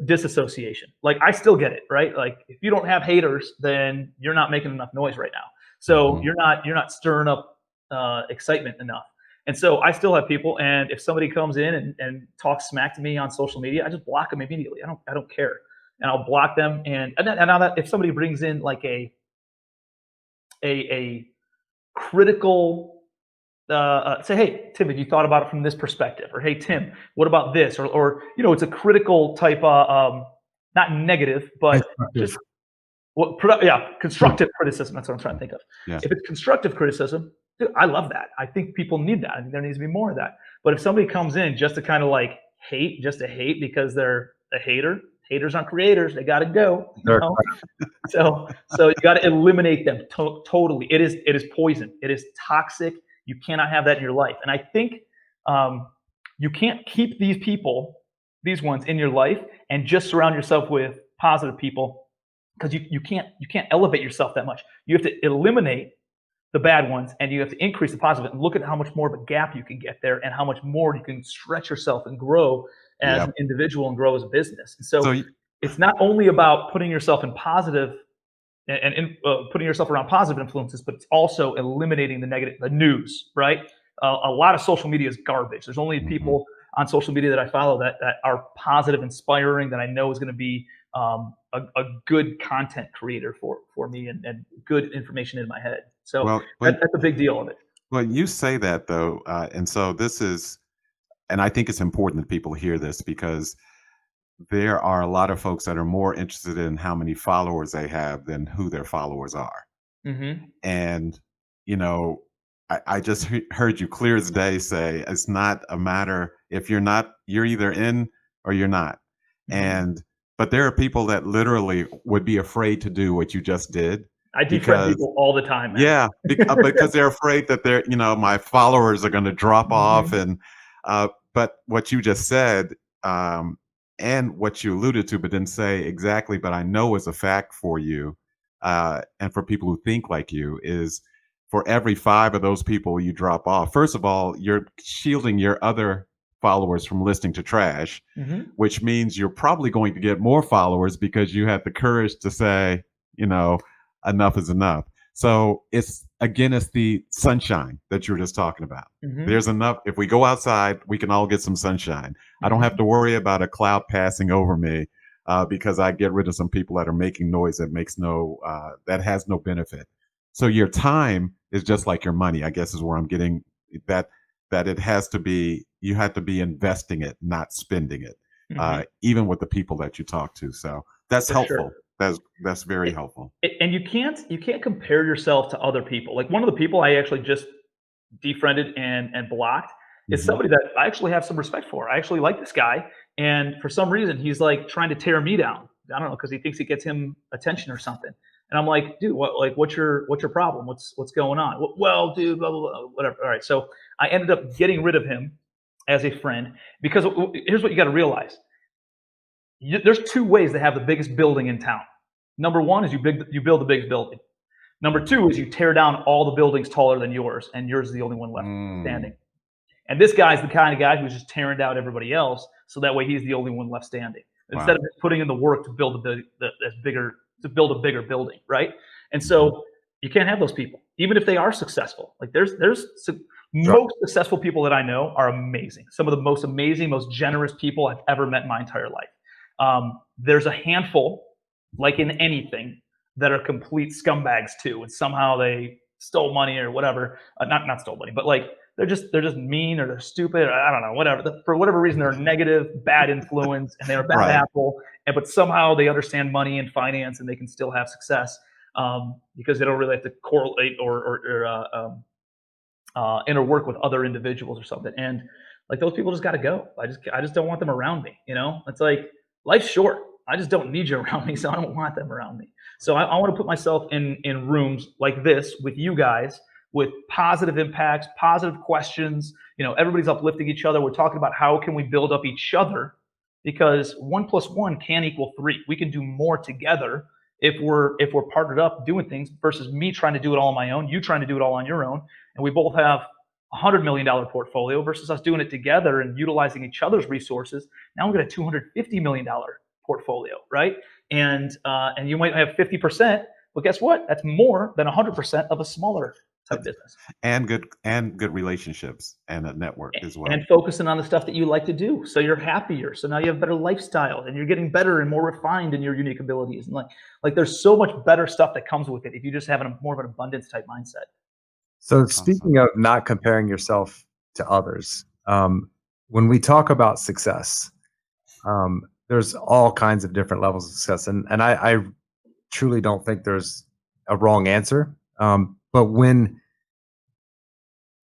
disassociation. Like, I still get it, right? Like, if you don't have haters, then you're not making enough noise right now. So you're not stirring up excitement enough. And so I still have people, and if somebody comes in and talks smack to me on social media, I just block them immediately. I don't care, and I'll block them. And now that if somebody brings in like a critical, say, hey Tim, have you thought about it from this perspective? Or hey Tim, what about this? Or it's a critical type, not negative, but just constructive criticism. That's what I'm trying to think of. Yeah. If it's constructive criticism, dude, I love that. I think people need that. I think there needs to be more of that. But if somebody comes in just to kind of like hate, just to hate because they're a hater, haters aren't creators. They got to go. So you got to eliminate them totally. It is poison. It is toxic. You cannot have that in your life. And I think you can't keep these people, these ones, in your life and just surround yourself with positive people, because you can't elevate yourself that much. You have to eliminate the bad ones, and you have to increase the positive, and look at how much more of a gap you can get there, and how much more you can stretch yourself and grow as an individual and grow as a business. And so it's not only about putting yourself in positive and putting yourself around positive influences, but it's also eliminating the negative, the news, right? A lot of social media is garbage. There's only people on social media that I follow that are positive, inspiring, that I know is going to be a good content creator for me and good information in my head. So that's a big deal of it. Well, you say that though, and so this is, and I think it's important that people hear this, because there are a lot of folks that are more interested in how many followers they have than who their followers are. And I just heard you clear as day say it's not a matter if you're either in or you're not. But there are people that literally would be afraid to do what you just did. I defriend people all the time, man. Yeah, because they're afraid that my followers are going to drop off. And but what you just said, and what you alluded to, but didn't say exactly, but I know is a fact for you, and for people who think like you, is for every 5 of those people you drop off, first of all, you're shielding your other followers from listening to trash, which means you're probably going to get more followers because you had the courage to say, enough is enough. So it's the sunshine that you were just talking about. There's enough. If we go outside, we can all get some sunshine. I don't have to worry about a cloud passing over me because I get rid of some people that are making noise that has no benefit. So your time is just like your money, I guess, is where I'm getting that it has to be, you have to be investing it, not spending it, even with the people that you talk to. So that's helpful. Sure. That's very helpful. And you can't compare yourself to other people. Like, one of the people I actually just defriended and blocked is somebody that I actually have some respect for. I actually like this guy, and for some reason he's like trying to tear me down. I don't know, because he thinks it gets him attention or something. And I'm like, dude, what's your problem? What's going on? Well, dude, blah blah blah, whatever. All right, so I ended up getting rid of him as a friend, because here's what you got to realize: there's two ways to have the biggest building in town. Number one is you build the biggest building. Number two is you tear down all the buildings taller than yours, and yours is the only one left standing. And this guy's the kind of guy who's just tearing down everybody else, so that way he's the only one left standing. Instead of just putting in the work to build build a bigger building, right? And so you can't have those people, even if they are successful. Like most successful people that I know are amazing. Some of the most amazing, most generous people I've ever met in my entire life. There's a handful, like in anything, that are complete scumbags too, and somehow they stole money or whatever. Not stole money, but like they're just mean, or they're stupid, or I don't know, whatever. For whatever reason, they're a negative, bad influence, and they're a bad apple. But somehow they understand money and finance, and they can still have success because they don't really have to correlate or interwork with other individuals or something. And like those people just got to go. I just don't want them around me. It's like life's short. I just don't need you around me, so I don't want them around me. So I want to put myself in rooms like this with you guys, with positive impacts, positive questions. Everybody's uplifting each other. We're talking about how can we build up each other, because 1 + 1 can equal 3. We can do more together if we're partnered up doing things versus me trying to do it all on my own, you trying to do it all on your own. And we both have $100 million portfolio versus us doing it together and utilizing each other's resources. Now we've got a $250 million portfolio, right? And you might have 50%, but guess what? That's more than 100% of a smaller type business. And good relationships and a network as well. And focusing on the stuff that you like to do, so you're happier. So now you have better lifestyle, and you're getting better and more refined in your unique abilities. And like there's so much better stuff that comes with it if you just have more of an abundance type mindset. So speaking of not comparing yourself to others, when we talk about success, there's all kinds of different levels of success. And I truly don't think there's a wrong answer. But when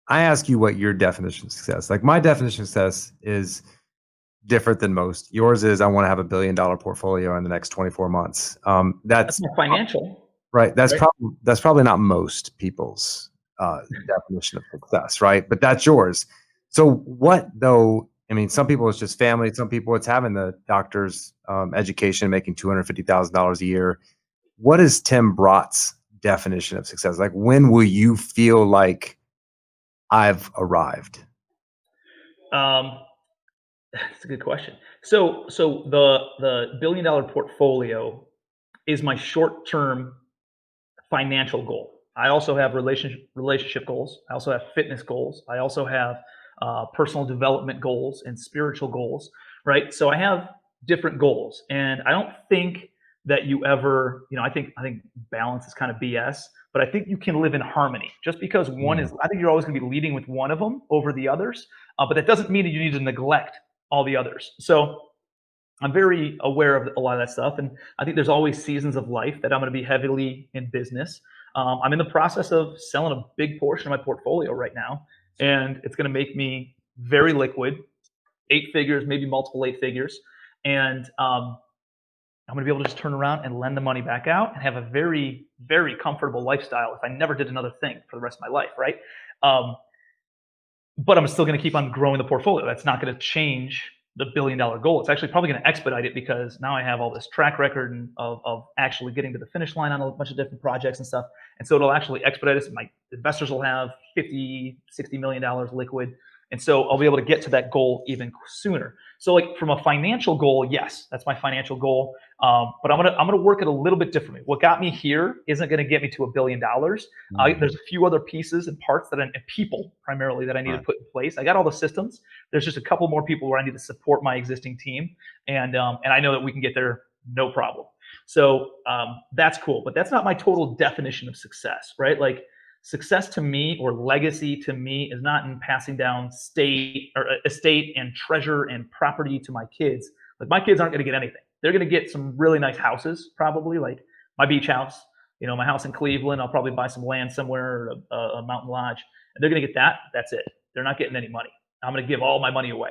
I ask you what your definition of success, like my definition of success is different than most. Yours is I want to have $1 billion portfolio in the next 24 months. That's more financial. Right. That's probably not most people's definition of success, right? But that's yours. So what though? I mean, some people it's just family. Some people it's having the doctor's education, making $250,000 a year. What is Tim Bratz' definition of success? Like, when will you feel like I've arrived? That's a good question. So the $1 billion portfolio is my short-term financial goal. I also have relationship goals. I also have fitness goals. I also have personal development goals and spiritual goals, right? So I have different goals, and I don't think that you ever, I think balance is kind of BS, but I think you can live in harmony. Just because one is, I think you're always going to be leading with one of them over the others, but that doesn't mean that you need to neglect all the others. So I'm very aware of a lot of that stuff, and I think there's always seasons of life that I'm going to be heavily in business. I'm in the process of selling a big portion of my portfolio right now, and it's going to make me very liquid, 8 figures, maybe multiple 8 figures, and I'm going to be able to just turn around and lend the money back out and have a very, very comfortable lifestyle if I never did another thing for the rest of my life, right? But I'm still going to keep on growing the portfolio. That's not going to change the $1 billion goal. It's actually probably going to expedite it, because now I have all this track record of actually getting to the finish line on a bunch of different projects and stuff. And so it'll actually expedite us. My investors will have $50, $60 million liquid. And so I'll be able to get to that goal even sooner. So like from a financial goal, yes, that's my financial goal. But I'm gonna work it a little bit differently. What got me here isn't gonna get me to $1 billion. There's a few other pieces and parts and people primarily that I need to put in place. I got all the systems. There's just a couple more people where I need to support my existing team, and I know that we can get there no problem. So that's cool, but that's not my total definition of success, right? Like, success to me, or legacy to me, is not in passing down estate and treasure and property to my kids. Like, my kids aren't going to get anything. They're going to get some really nice houses, probably, like my beach house, my house in Cleveland. I'll probably buy some land somewhere, or a mountain lodge, and they're going to get that. That's it. They're not getting any money. I'm going to give all my money away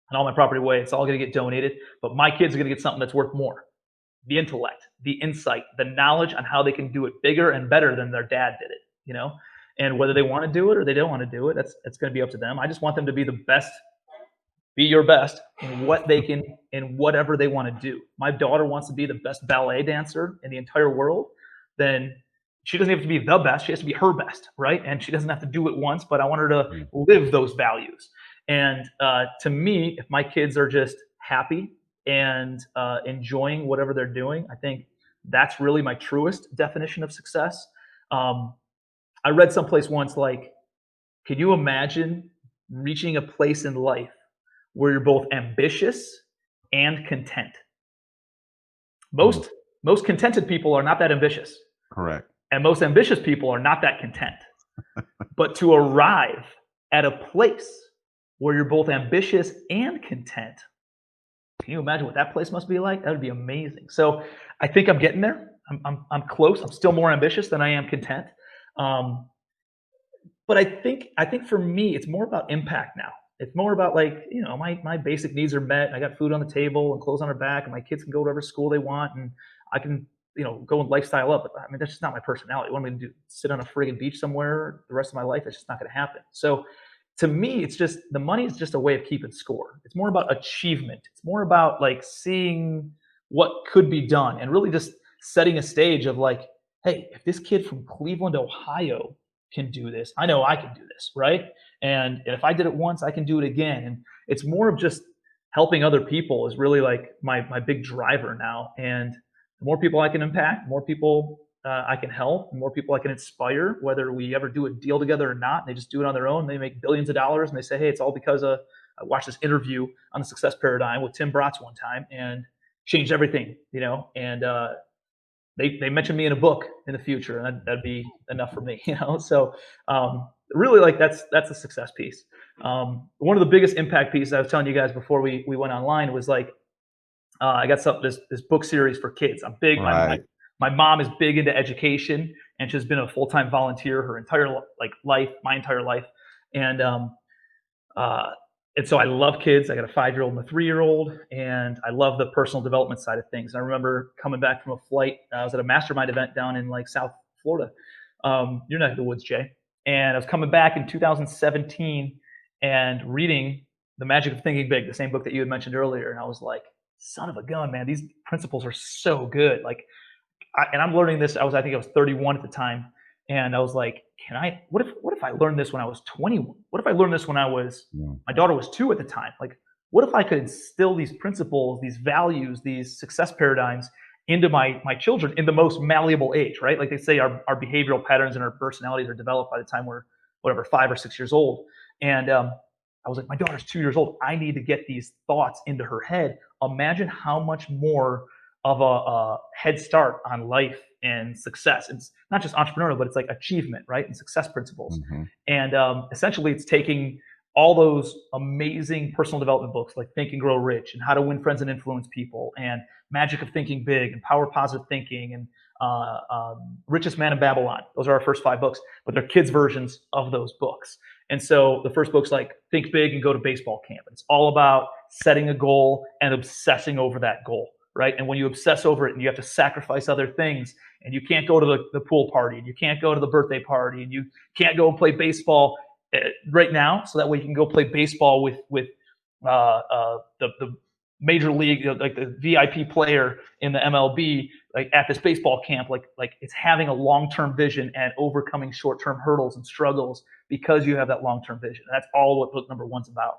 and all my property away. It's all going to get donated, but my kids are going to get something that's worth more. The intellect, the insight, the knowledge on how they can do it bigger and better than their dad did it. And whether they want to do it or they don't want to do it, it's going to be up to them. I just want them to be the best be your best in what they can, in whatever they want to do. My daughter wants to be the best ballet dancer in the entire world. Then she doesn't have to be the best. She has to be her best, right? And she doesn't have to do it once, but I want her to live those values. And to me, if my kids are just happy and enjoying whatever they're doing, I think that's really my truest definition of success. I read someplace once, like, can you imagine reaching a place in life where you're both ambitious and content? Most contented people are not that ambitious. Correct. And most ambitious people are not that content. But to arrive at a place where you're both ambitious and content, can you imagine what that place must be like? That would be amazing. So I think I'm getting there. I'm close. I'm still more ambitious than I am content. But I think for me, it's more about impact now. It's more about, like, you know, my basic needs are met. I got food on the table and clothes on our back, and my kids can go to whatever school they want, and I can, you know, go and lifestyle up. But I mean, that's just not my personality. What am I going to do? Sit on a friggin' beach somewhere the rest of my life? That's just not going to happen. So to me, it's just, the money is just a way of keeping score. It's more about achievement. It's more about, like, seeing what could be done and really just setting a stage of, like, hey, if this kid from Cleveland, Ohio can do this, I know I can do this, right? And if I did it once, I can do it again. And it's more of just helping other people is really, like, my big driver now. And the more people I can impact, the more people I can help, the more people I can inspire, whether we ever do a deal together or not. They just do it on their own. They make billions of dollars, and they say, hey, it's all because I watched this interview on the Success Paradigm with Tim Bratz one time and changed everything, you know, and they mentioned me in a book in the future, and that'd be enough for me, you know? So really, like, that's a success piece. One of the biggest impact pieces I was telling you guys before we went online was, like, I got this book series for kids. I'm big. Right. My mom is big into education, and she's been a full-time volunteer her entire life, my entire life. And so I love kids. I got a 5-year-old and a 3-year-old, and I love the personal development side of things. And I remember coming back from a flight. I was at a mastermind event down in, like, South Florida. You're not in the woods, Jay. And I was coming back in 2017 and reading The Magic of Thinking Big, the same book that you had mentioned earlier. And I was like, son of a gun, man, these principles are so good. Like, and I'm learning this. I think I was 31 at the time. And I was like, what if I learned this when I was 21? What if I learned this when my daughter was 2 at the time? Like, what if I could instill these principles, these values, these success paradigms into my children in the most malleable age, right? Like they say, our behavioral patterns and our personalities are developed by the time we're, 5 or 6 years old. And I was like, my daughter's 2 years old. I need to get these thoughts into her head. Imagine how much more of a head start on life and success. It's not just entrepreneurial, but it's like achievement, right? And success principles. Mm-hmm. And essentially it's taking all those amazing personal development books like Think and Grow Rich and How to Win Friends and Influence People and Magic of Thinking Big and Power Positive Thinking and Richest Man in Babylon. Those are our first 5 books, but they're kids' versions of those books. And so the first book's like Think Big and Go to Baseball Camp. It's all about setting a goal and obsessing over that goal, right? And when you obsess over it and you have to sacrifice other things and you can't go to the pool party and you can't go to the birthday party and you can't go and play baseball right now, so that way you can go play baseball with the major league, like the VIP player in the MLB, like at this baseball camp, like it's having a long-term vision and overcoming short-term hurdles and struggles because you have that long-term vision. And that's all what book number 1's about.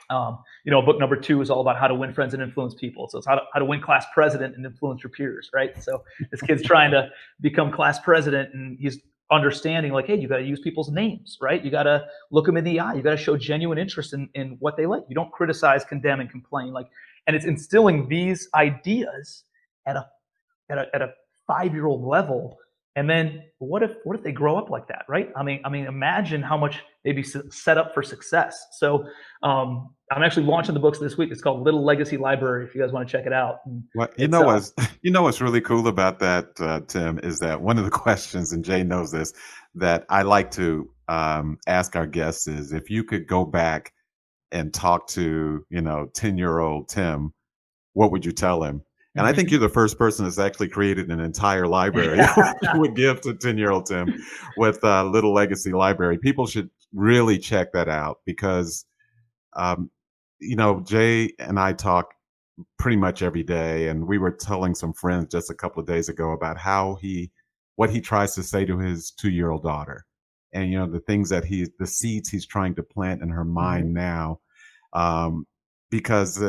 Book number 2 is all about how to win friends and influence people. So it's how to win class president and influence your peers, right? So this kid's trying to become class president, and he's understanding, like, hey, you got to use people's names, right? You got to look them in the eye. You got to show genuine interest in what they like. You don't criticize, condemn, and complain. And it's instilling these ideas at a 5-year-old level. And then what if they grow up like that, right? I mean, imagine how much they'd be set up for success. So I'm actually launching the books this week. It's called Little Legacy Library, if you guys want to check it out. Well, what's really cool about that, Tim, is that one of the questions, and Jay knows this, that I like to ask our guests is, if you could go back and talk to 10-year-old Tim, what would you tell him? And I think you're the first person that's actually created an entire library you would give to 10-year-old Tim with Little Legacy Library. People should really check that out because you know, Jay and I talk pretty much every day, and we were telling some friends just a couple of days ago about what he tries to say to his 2-year-old daughter, and you know the seeds he's trying to plant in her mind now, because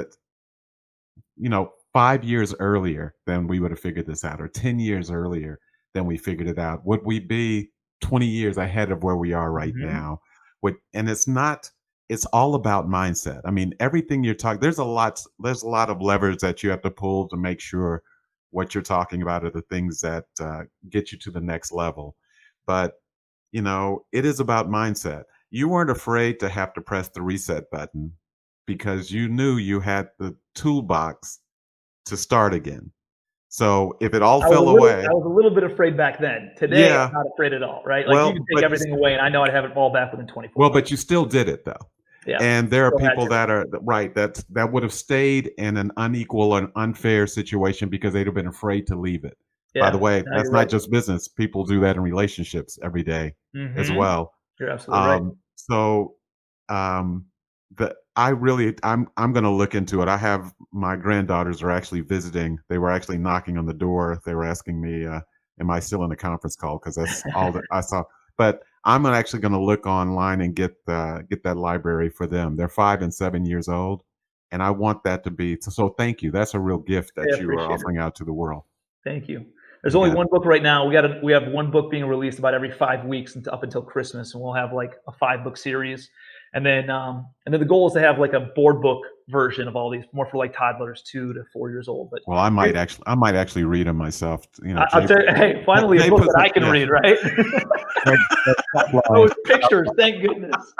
you know, 5 years earlier than we would have figured this out, or 10 years earlier than we figured it out, would we be 20 years ahead of where we are right now? And it's all about mindset. I mean, everything you're talking, there's a lot of levers that you have to pull to make sure what you're talking about are the things that get you to the next level. But, you know, it is about mindset. You weren't afraid to have to press the reset button because you knew you had the toolbox to start again. So if it all fell away, I was a little bit afraid back then. Today, yeah, I'm not afraid at all, right? Like well, you can take everything away, and I know I'd have it all back within 24 well, months. but you still did it though. Yeah. And there are Still had people to. that are right that would have stayed in an unequal and unfair situation because they'd have been afraid to leave it. By the way, No, that's you're not right. just business. People do that in relationships every day as well. You're absolutely right. So I'm going to look into it. I have my granddaughters are actually visiting. They were actually knocking on the door. They were asking me, am I still in a conference call? Because that's all that I saw. But I'm actually going to look online and get that library for them. They're 5 and 7 years old, and I want that to be. So thank you. That's a real gift that you are offering out to the world. Thank you. There's only one book right now. We have one book being released about every 5 weeks up until Christmas, and we'll have like a 5-book series. And then the goal is to have like a board book version of all these, more for like toddlers 2 to 4 years old. But well, I might actually read them myself. You know, I'll tell you, hey, finally a book that I can read, right? Those pictures, thank goodness.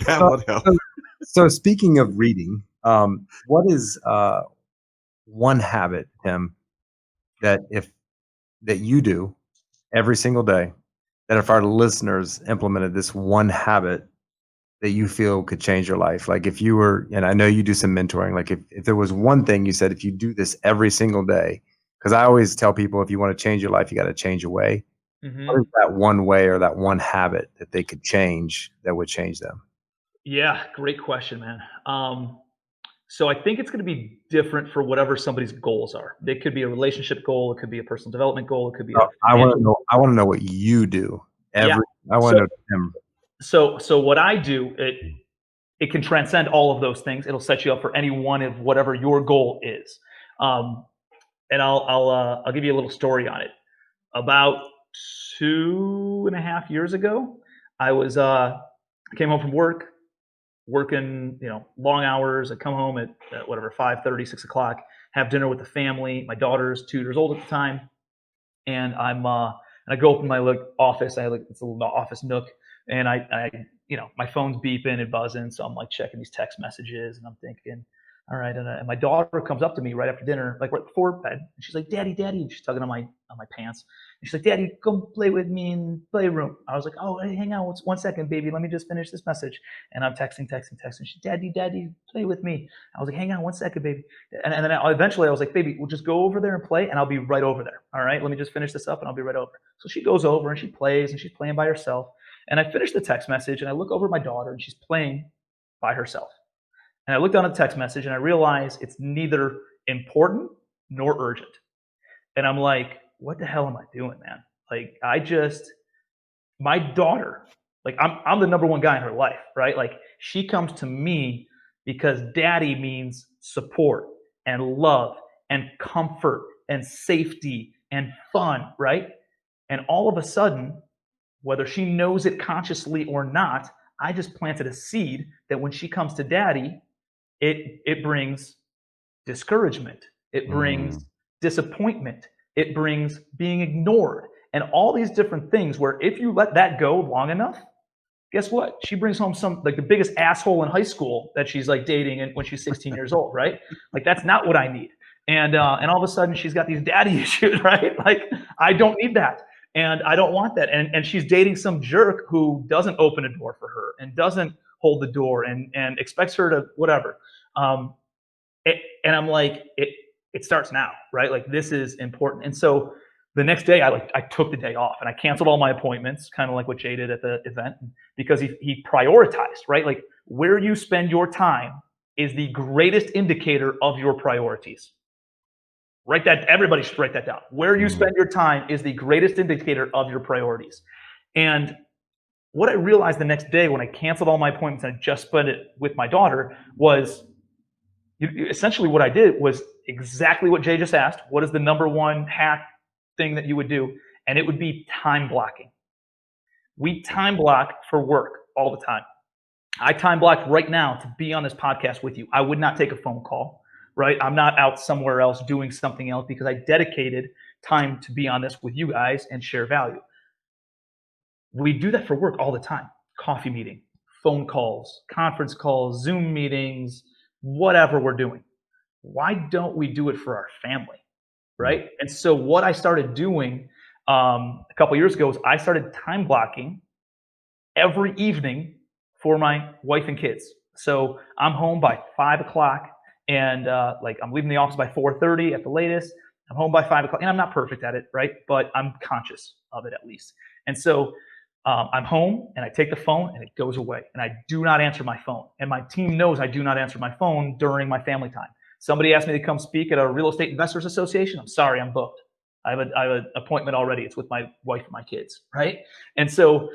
That would help. So speaking of reading, what is one habit, Tim, that you do every single day, that if our listeners implemented this one habit that you feel could change your life? Like if you were, and I know you do some mentoring, like if there was one thing you said, if you do this every single day, because I always tell people, if you want to change your life, you got to change your way. What is that one way or that one habit that they could change that would change them? Yeah, great question, man. So I think it's going to be different for whatever somebody's goals are. It could be a relationship goal. It could be a personal development goal. It could be. I want to know what you do. I want to know Tim. So what I do, it can transcend all of those things. It'll set you up for any one of whatever your goal is. And I'll give you a little story on it. About 2.5 years ago, I came home from work, working, long hours. I come home at whatever, 5:30, 6 o'clock, have dinner with the family. My daughter's 2 years old at the time. And I go up in my office. I have it's a little office nook, and I my phone's beeping and buzzing. So I'm like checking these text messages, and I'm thinking, all right. And my daughter comes up to me right after dinner, like right before bed, and she's like, "Daddy, Daddy," and she's tugging on my pants. And she's like, "Daddy, come play with me in the playroom." I was like, "Oh, hey, hang on, 1 second, baby. Let me just finish this message." And I'm texting. She's, "Daddy, Daddy, play with me." I was like, "Hang on 1 second, baby." And then eventually I was like, "Baby, we'll just go over there and play, and I'll be right over there. All right, let me just finish this up, and I'll be right over." So she goes over and she plays, and she's playing by herself. And I finish the text message, and I look over at my daughter, and she's playing by herself. And I looked down at the text message, and I realized it's neither important nor urgent. And I'm like, what the hell am I doing, man? Like, my daughter, like I'm the number one guy in her life, right? Like, she comes to me because daddy means support and love and comfort and safety and fun, right? And all of a sudden, whether she knows it consciously or not, I just planted a seed that when she comes to daddy, it brings discouragement. It brings disappointment. It brings being ignored and all these different things where if you let that go long enough, guess what? She brings home like the biggest asshole in high school that she's like dating and when she's 16 years old, right? Like that's not what I need. And all of a sudden she's got these daddy issues, right? Like I don't need that. And I don't want that. And she's dating some jerk who doesn't open a door for her and doesn't hold the door and expects her to whatever. And I'm like, it starts now, right? Like this is important. And so the next day I took the day off and I canceled all my appointments, kind of like what Jay did at the event, because he prioritized, right? Like where you spend your time is the greatest indicator of your priorities. Everybody should write that down. Where you spend your time is the greatest indicator of your priorities. And what I realized the next day when I canceled all my appointments and I just spent it with my daughter was essentially what I did was exactly what Jay just asked. What is the number one hack thing that you would do? And it would be time blocking. We time block for work all the time. I time block right now to be on this podcast with you. I would not take a phone call, right? I'm not out somewhere else doing something else because I dedicated time to be on this with you guys and share value. We do that for work all the time. Coffee meeting, phone calls, conference calls, Zoom meetings, whatever we're doing. Why don't we do it for our family, right? And so what I started doing a couple of years ago is I started time blocking every evening for my wife and kids. So I'm home by 5 o'clock and I'm leaving the office by 4:30 at the latest. I'm home by 5 o'clock and I'm not perfect at it, right? But I'm conscious of it at least. And so I'm home and I take the phone and it goes away and I do not answer my phone. And my team knows I do not answer my phone during my family time. Somebody asked me to come speak at a real estate investors association. I'm sorry, I'm booked. I have an appointment already. It's with my wife and my kids, right? And so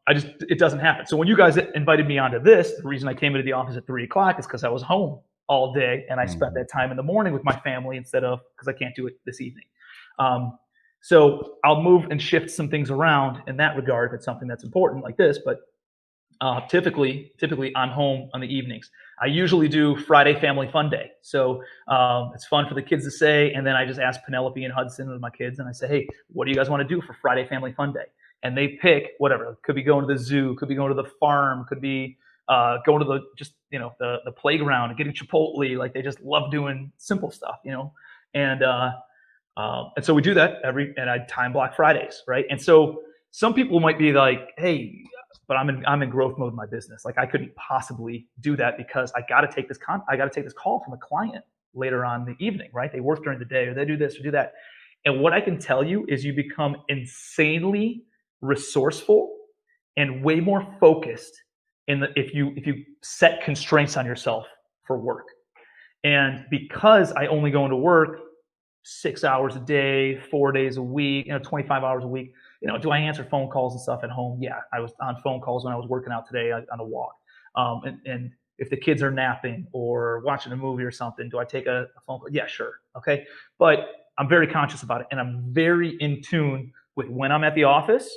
it doesn't happen. So when you guys invited me onto this, the reason I came into the office at 3 o'clock is because I was home all day and I spent that time in the morning with my family instead of, because I can't do it this evening. So I'll move and shift some things around in that regard if it's something that's important like this, but typically I'm home on the evenings. I usually do Friday Family Fun Day. So it's fun for the kids to say, and then I just ask Penelope and Hudson with my kids and I say, hey, what do you guys want to do for Friday Family Fun Day? And they pick whatever. Could be going to the zoo, could be going to the farm, could be going to the playground and getting Chipotle. Like they just love doing simple stuff, and so we do that and I time block Fridays, right? And so some people might be like, hey, but I'm in growth mode in my business. Like I couldn't possibly do that because I got to take this call from a client later on in the evening, right? They work during the day or they do this or do that. And what I can tell you is you become insanely resourceful and way more focused if you set constraints on yourself for work. And because I only go into work 6 hours a day, 4 days a week, 25 hours a week, do I answer phone calls and stuff at home? Yeah, I was on phone calls when I was working out today on a walk. And if the kids are napping or watching a movie or something, do I take a phone call? Yeah, sure. Okay. But I'm very conscious about it. And I'm very in tune with when I'm at the office.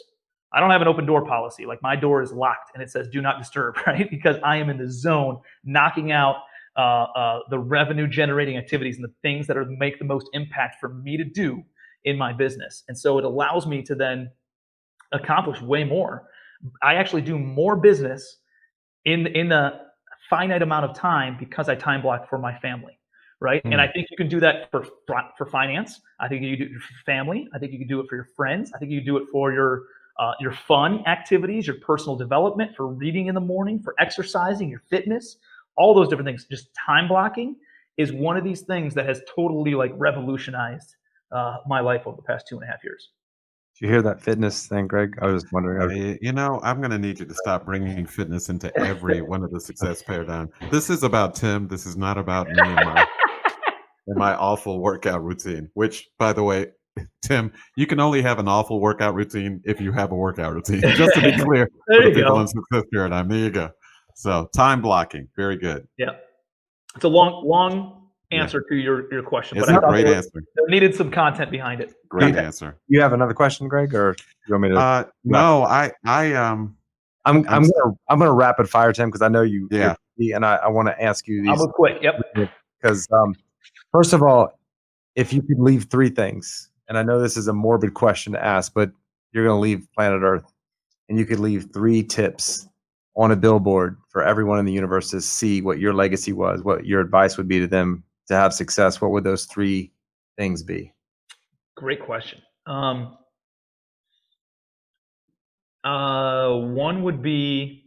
I don't have an open door policy. Like my door is locked and it says do not disturb, right? Because I am in the zone knocking out the revenue generating activities and the things that make the most impact for me to do in my business. And so it allows me to then accomplish way more. I actually do more business in a finite amount of time because I time block for my family, right? And I think you can do that for finance. I think you can do it for family. I think you can do it for your friends. I think you can do it for your fun activities, your personal development, for reading in the morning, for exercising, your fitness, all those different things. Just time blocking is one of these things that has totally revolutionized my life over the past 2.5 years. Did you hear that fitness thing, Greg? I was wondering. I'm going to need you to stop bringing fitness into every one of the success paradigm. This is about Tim. This is not about me and my awful workout routine, which, by the way, Tim, you can only have an awful workout routine if you have a workout routine. Just to be clear, there for you the people go. in success paradigm. There you go. So time blocking, very good. Yeah, it's a long answer to your question, It's but a great answer. There needed some content behind it. Great answer. You have another question, Greg, or you want me to? No, I'm gonna rapid fire, Tim, because I know you. Yeah. And I want to ask you these. I'll move quick. Yep. Because first of all, if you could leave 3 things, and I know this is a morbid question to ask, but you're going to leave planet Earth, and you could leave 3 tips on a billboard for everyone in the universe to see what your legacy was, what your advice would be to them to have success, what would those 3 things be? Great question. One would be,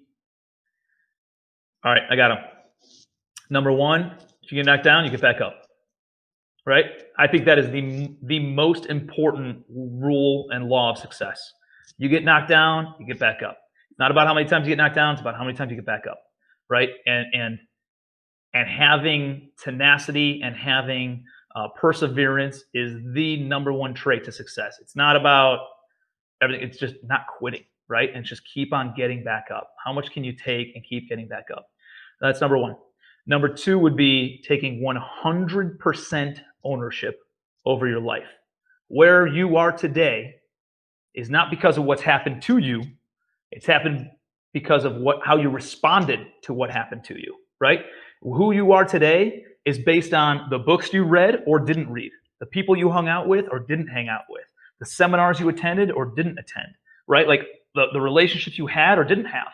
all right, I got them. Number 1, if you get knocked down, you get back up. Right? I think that is the most important rule and law of success. You get knocked down, you get back up. It's not about how many times you get knocked down, it's about how many times you get back up. Right? And And having tenacity and having perseverance is the number one trait to success. It's not about everything. It's just not quitting, right? And just keep on getting back up. How much can you take and keep getting back up? That's number one. Number two would be taking 100% ownership over your life. Where you are today is not because of what's happened to you. It's happened because of how you responded to what happened to you, right? Who you are today is based on the books you read or didn't read, the people you hung out with or didn't hang out with, the seminars you attended or didn't attend, right? Like the relationships you had or didn't have,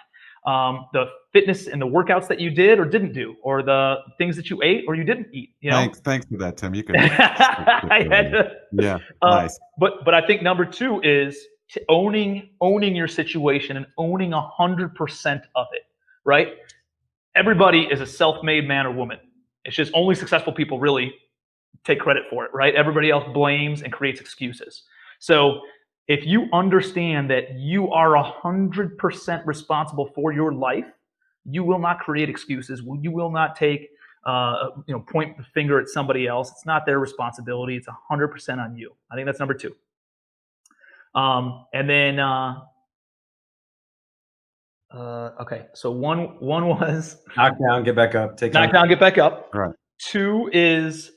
the fitness and the workouts that you did or didn't do, or the things that you ate or you didn't eat. You know? Thanks for that, Tim. You can. I had to, yeah, nice. But I think number two is owning your situation and owning 100% of it, right? Everybody is a self-made man or woman. It's just only successful people really take credit for it, right? Everybody else blames and creates excuses. So if you understand that you are 100% responsible for your life, you will not create excuses. You will not take, point the finger at somebody else. It's not their responsibility. It's 100% on you. I think that's number two. And then, okay. So one was knock down, get back up. Knock down, get back up. Right. Two is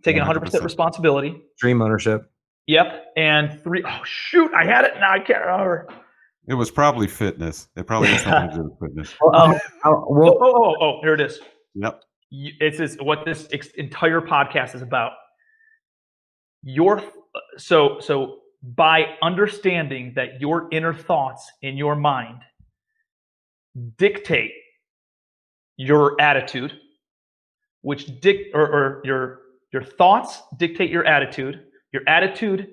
taking 100% responsibility. Dream ownership. Yep. And three, oh shoot, I had it. Now I can't remember. It was probably fitness. It probably has something to do with fitness. Here it is. Yep. It's what this entire podcast is about. So by understanding that your inner thoughts in your mind dictate your attitude, which your thoughts dictate your attitude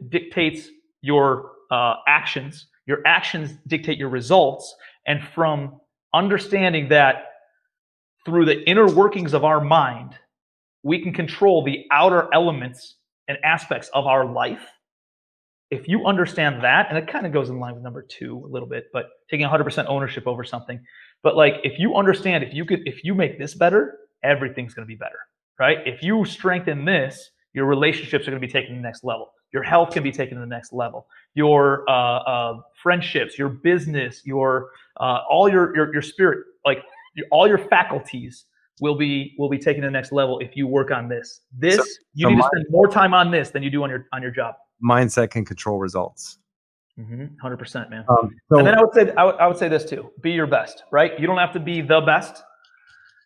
dictates your actions dictate your results, and from understanding that through the inner workings of our mind, we can control the outer elements and aspects of our life. If you understand that, and it kind of goes in line with number two a little bit, but taking 100% ownership over something. But like, if you understand, if you make this better, everything's going to be better, right? If you strengthen this, your relationships are going to be taken to the next level. Your health can be taken to the next level. Your friendships, your business, your all your spirit, like all your faculties will be taken to the next level if you work on this. You need to spend more time on this than you do on your job. Mindset can control results. 100%, man. And then I would say this too: be your best, right? You don't have to be the best,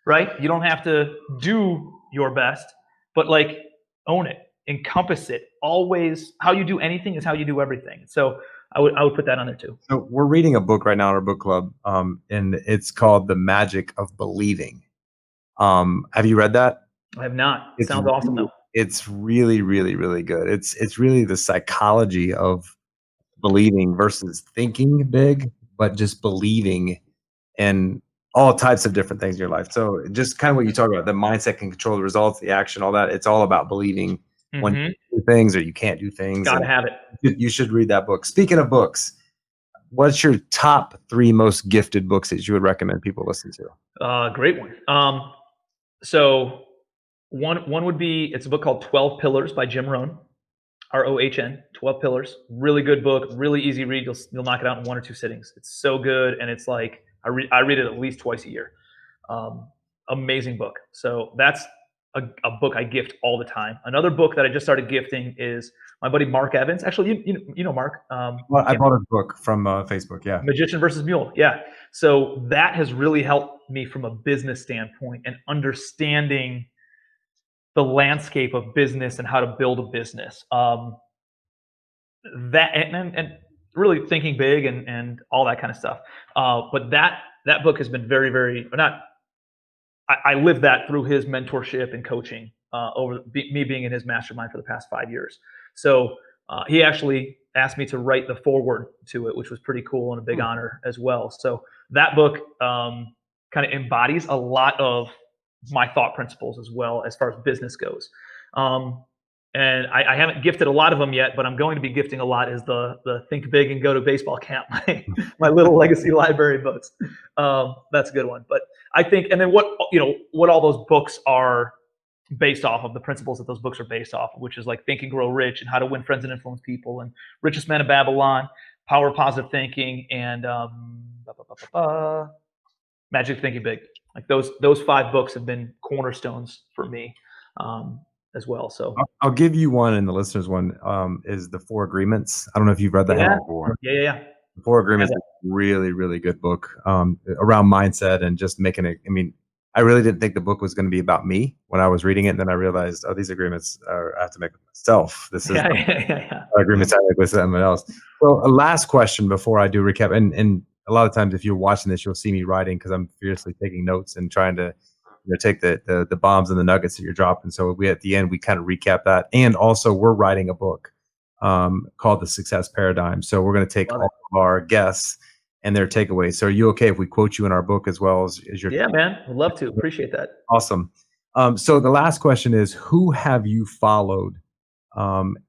right? You don't have to do your best, but like own it, encompass it. Always, how you do anything is how you do everything. So I would put that on there too. So we're reading a book right now in our book club, and it's called The Magic of Believing. Have you read that? I have not. It sounds awesome though. It's really, really, really good. It's really the psychology of believing versus thinking big, but just believing in all types of different things in your life. So just kind of what you talk about, the mindset can control the results, the action, all that. It's all about believing when you do things or you can't do things. Gotta have it. You should read that book. Speaking of books, what's your top 3 most gifted books that you would recommend people listen to? Great one. So one would be, it's a book called 12 Pillars by Jim Rohn, ROHN, 12 Pillars. Really good book, really easy read. You'll knock it out in 1 or 2 sittings. It's so good, and it's like I read it at least twice a year. Amazing book. So that's a book I gift all the time. Another book that I just started gifting is my buddy Mark Evans. Actually, you know Mark. Well, I bought a book from Facebook. Yeah, Magician versus Mule. Yeah. So that has really helped me from a business standpoint and understanding the landscape of business and how to build a business. That and really thinking big and all that kind of stuff. But that book has been very, very not. I lived that through his mentorship and coaching over me being in his mastermind for the past 5 years. So he actually asked me to write the foreword to it, which was pretty cool and a big honor as well. So that book kind of embodies a lot of my thought principles as well as far as business goes. and I haven't gifted a lot of them yet, but I'm going to be gifting a lot. Is the Think Big and Go to Baseball Camp, my little legacy library books. That's a good one. But I think, and then what all those books are based off of, the principles that those books are based off of, which is like Think and Grow Rich and How to Win Friends and Influence People and Richest Man of Babylon, Power of Positive Thinking, and Magic Thinking Big. Like those 5 books have been cornerstones for me as well. So I'll give you one, and the listeners one is The 4 Agreements. I don't know if you've read that. Yeah. The 4 Agreements is a really, really good book around mindset and just making it. I mean, I really didn't think the book was going to be about me when I was reading it, and then I realized, oh, these agreements I have to make with myself. This is agreements I make with someone else. So, a last question before I do recap, and a lot of times if you're watching this, you'll see me writing because I'm fiercely taking notes and trying to take the bombs and the nuggets that you're dropping. So at the end we kind of recap that, and also we're writing a book called The Success Paradigm. So we're going to take all of our guests and their takeaways. So are you okay if we quote you in our book as well as your? Yeah, man, would love to. Appreciate that. Awesome. So the last question is, who have you followed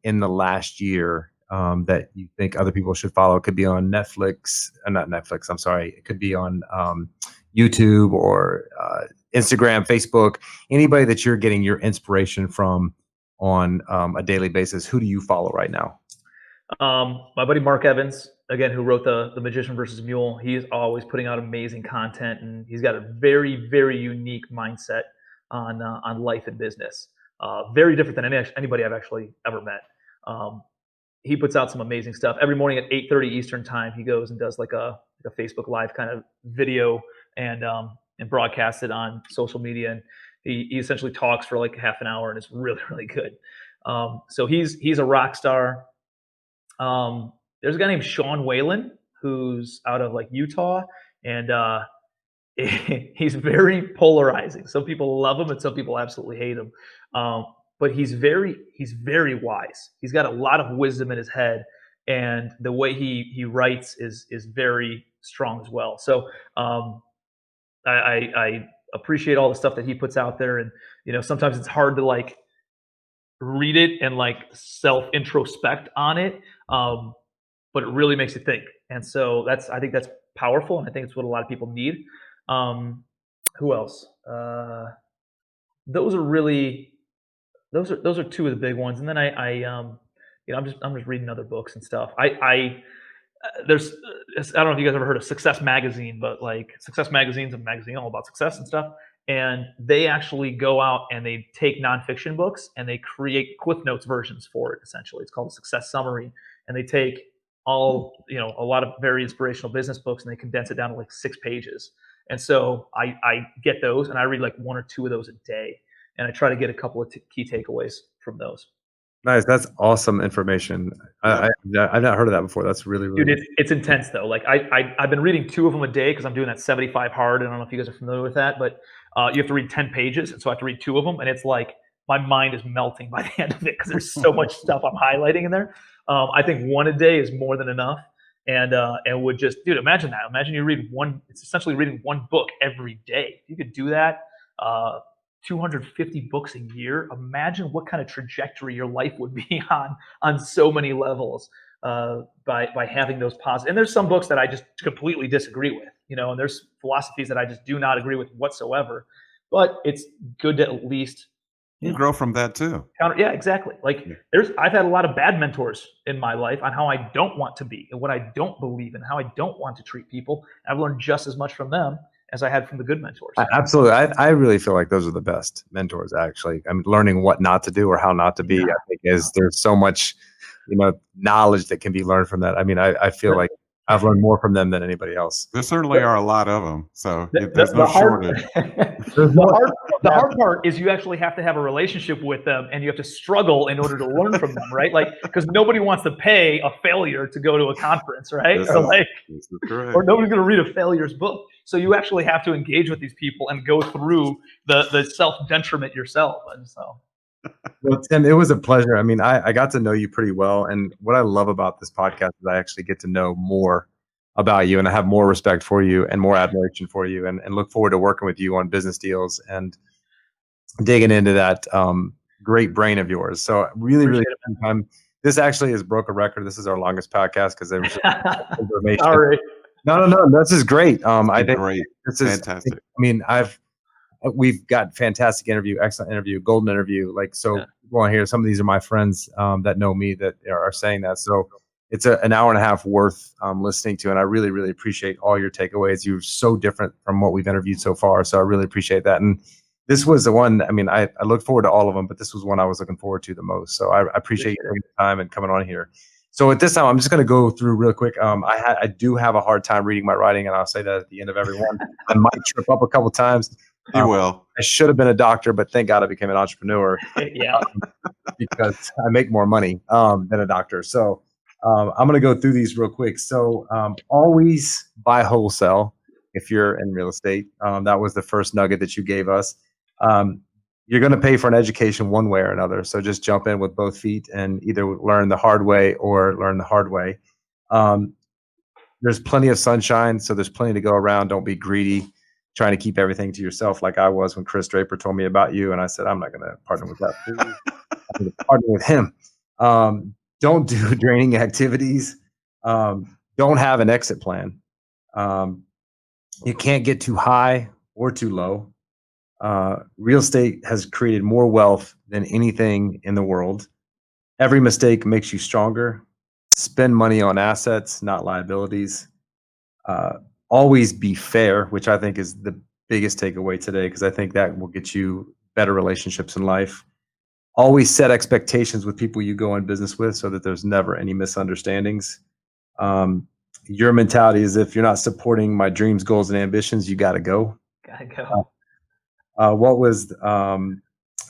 in the last year that you think other people should follow? It could be on Netflix, not Netflix, I'm sorry. It could be on YouTube or Instagram, Facebook, anybody that you're getting your inspiration from on a daily basis. Who do you follow right now? My buddy Mark Evans, again, who wrote the Magician versus Mule. He's always putting out amazing content, and he's got a very, very unique mindset on life and business. Very different than anybody I've actually ever met. He puts out some amazing stuff every morning at 8:30 Eastern time. He goes and does like a Facebook Live kind of video and broadcasts it on social media. And he essentially talks for like half an hour, and it's really, really good. So he's a rock star. There's a guy named Sean Whalen who's out of like Utah, and he's very polarizing. Some people love him and some people absolutely hate him. But he's very wise. He's got a lot of wisdom in his head, and the way he writes is very strong as well. So I appreciate all the stuff that he puts out there, and sometimes it's hard to like read it and like self introspect on it, but it really makes you think. And so I think that's powerful, and I think it's what a lot of people need. Who else? Those are two of the big ones. And then I'm just reading other books and stuff. I don't know if you guys ever heard of Success Magazine, but like Success Magazine's a magazine all about success and stuff. And they actually go out and they take nonfiction books and they create Cliff Notes versions for it. Essentially, it's called a Success Summary, and they take a lot of very inspirational business books and they condense it down to like 6 pages. And so I get those and I read like 1 or 2 of those a day, and I try to get a couple of key takeaways from those. Nice. That's awesome information. I've not heard of that before. That's really, really dude. It's intense though. Like I've been reading 2 of them a day because I'm doing that 75 hard. I don't know if you guys are familiar with that, but you have to read 10 pages, and so I have to read 2 of them, and it's like my mind is melting by the end of it because there's so much stuff I'm highlighting in there. I think 1 a day is more than enough, and would just, dude, imagine that. Imagine you read one. It's essentially reading 1 book every day. If you could do that. 250 books a year. Imagine what kind of trajectory your life would be on so many levels by having those positive. And there's some books that I just completely disagree with, and there's philosophies that I just do not agree with whatsoever. But it's good to at least you grow from that too. Yeah, exactly. Like I've had a lot of bad mentors in my life on how I don't want to be and what I don't believe in, how I don't want to treat people. I've learned just as much from them as I had from the good mentors. Absolutely. I really feel like those are the best mentors, actually. I'm learning what not to do or how not to be. I think there's so much, knowledge that can be learned from that. I mean, I feel like I've learned more from them than anybody else. There certainly are a lot of them. So there's no shortage. The hard part is you actually have to have a relationship with them, and you have to struggle in order to learn from them, right? Like, because nobody wants to pay a failure to go to a conference, right? Or nobody's going to read a failure's book. So you actually have to engage with these people and go through the self-detriment yourself. And so, well, Tim, it was a pleasure. I mean, I got to know you pretty well, and what I love about this podcast is I actually get to know more about you, and I have more respect for you and more admiration for you, and look forward to working with you on business deals and digging into that great brain of yours. So really, really Appreciate good time. This actually has broke a record. This is our longest podcast because there was just information. Sorry. No, this is great. I think Great. this is Fantastic. I mean, we've got fantastic interview, excellent interview, golden interview. Like, so people on here, some of these are my friends that know me that are saying that. So it's an hour and a half worth listening to, and I really, really appreciate all your takeaways. You're so different from what we've interviewed so far, so I really appreciate that. And this was the one. I mean, I look forward to all of them, but this was one I was looking forward to the most. So I appreciate you taking the time and coming on here. So at this time, I'm just going to go through real quick. I do have a hard time reading my writing, and I'll say that at the end of every one. I might trip up a couple times. You will. I should have been a doctor, but thank God I became an entrepreneur. Because I make more money than a doctor. So I'm going to go through these real quick. So always buy wholesale if you're in real estate. That was the first nugget that you gave us. You're going to pay for an education one way or another. So just jump in with both feet and either learn the hard way or learn the hard way. There's plenty of sunshine, so there's plenty to go around. Don't be greedy, trying to keep everything to yourself like I was when Kris Draper told me about you. And I said, I'm not going to partner with that. I'm going to partner with him. Don't do draining activities. Don't have an exit plan. You can't get too high or too low. Real estate has created more wealth than anything in the world. Every mistake makes you stronger. Spend money on assets, not liabilities. Always be fair, which I think is the biggest takeaway today, because I think that will get you better relationships in life. Always set expectations with people you go in business with so that there's never any misunderstandings. Your mentality is, if you're not supporting my dreams, goals, and ambitions, you got to go. Gotta go. What was the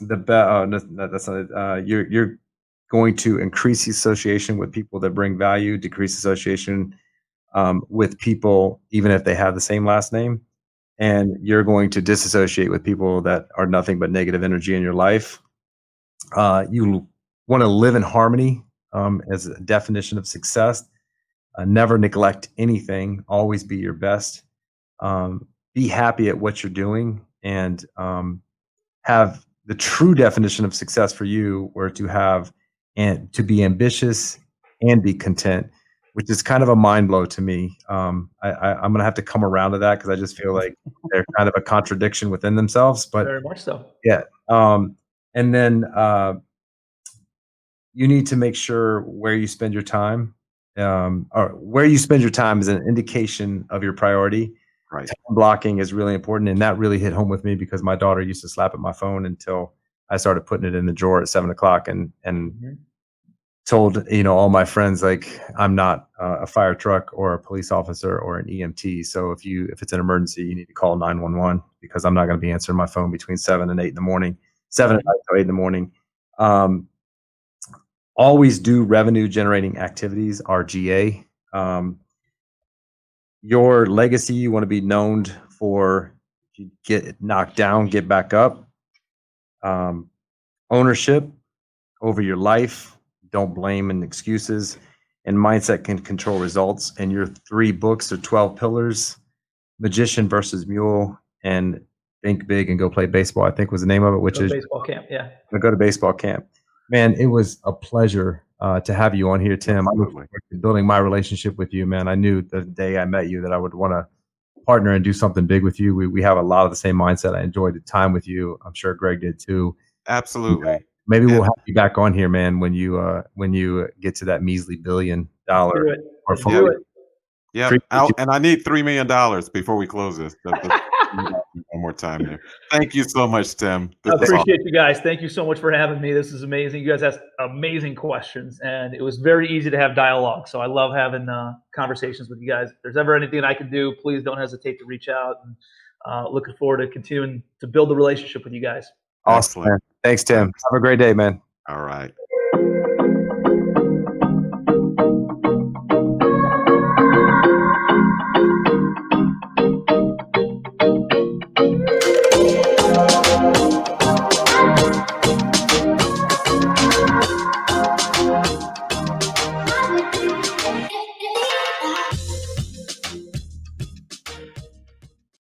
best? No, that's not it. You're going to increase the association with people that bring value, decrease association with people, even if they have the same last name. And you're going to disassociate with people that are nothing but negative energy in your life. You want to live in harmony as a definition of success. Never neglect anything. Always be your best. Be happy at what you're doing, and have the true definition of success for you, where to have and to be ambitious and be content, which is kind of a mind blow to me. I'm going to have to come around to that, because I just feel like they're kind of a contradiction within themselves. But Very much so. yeah. And then you need to make sure where you spend your time, or where you spend your time is an indication of your priority. Right. Time blocking is really important. And that really hit home with me, because my daughter used to slap at my phone until I started putting it in the drawer at 7:00 and told, all my friends, like, I'm not a fire truck or a police officer or an EMT. So if it's an emergency, you need to call 911, because I'm not going to be answering my phone between 7 and 8 in the morning, 7 at night to 8 in the morning. Always do revenue generating activities, RGA. Your legacy, you want to be known for, if you get knocked down, get back up. Ownership over your life. Don't blame and excuses. And mindset can control results. And your 3 books are 12 pillars: Magician versus Mule, and Think Big and Go Play Baseball, I think was the name of it, which is baseball camp. Yeah. Go to baseball camp. Man, it was a pleasure to have you on here, Tim. I look forward to building my relationship with you, man. I knew the day I met you that I would want to partner and do something big with you. We have a lot of the same mindset. I enjoyed the time with you. I'm sure Greg did too. Absolutely. Maybe we'll have you back on here, man, when you get to that measly $1 billion portfolio. Do it. Yeah, and I need $3 million before we close this. One more time there. Thank you so much, Tim. I appreciate you guys. Thank you so much for having me. This is amazing. You guys asked amazing questions, and it was very easy to have dialogue. So I love having conversations with you guys. If there's ever anything I can do, please don't hesitate to reach out. And looking forward to continuing to build the relationship with you guys. Awesome. Man. Thanks, Tim. Have a great day, man. All right.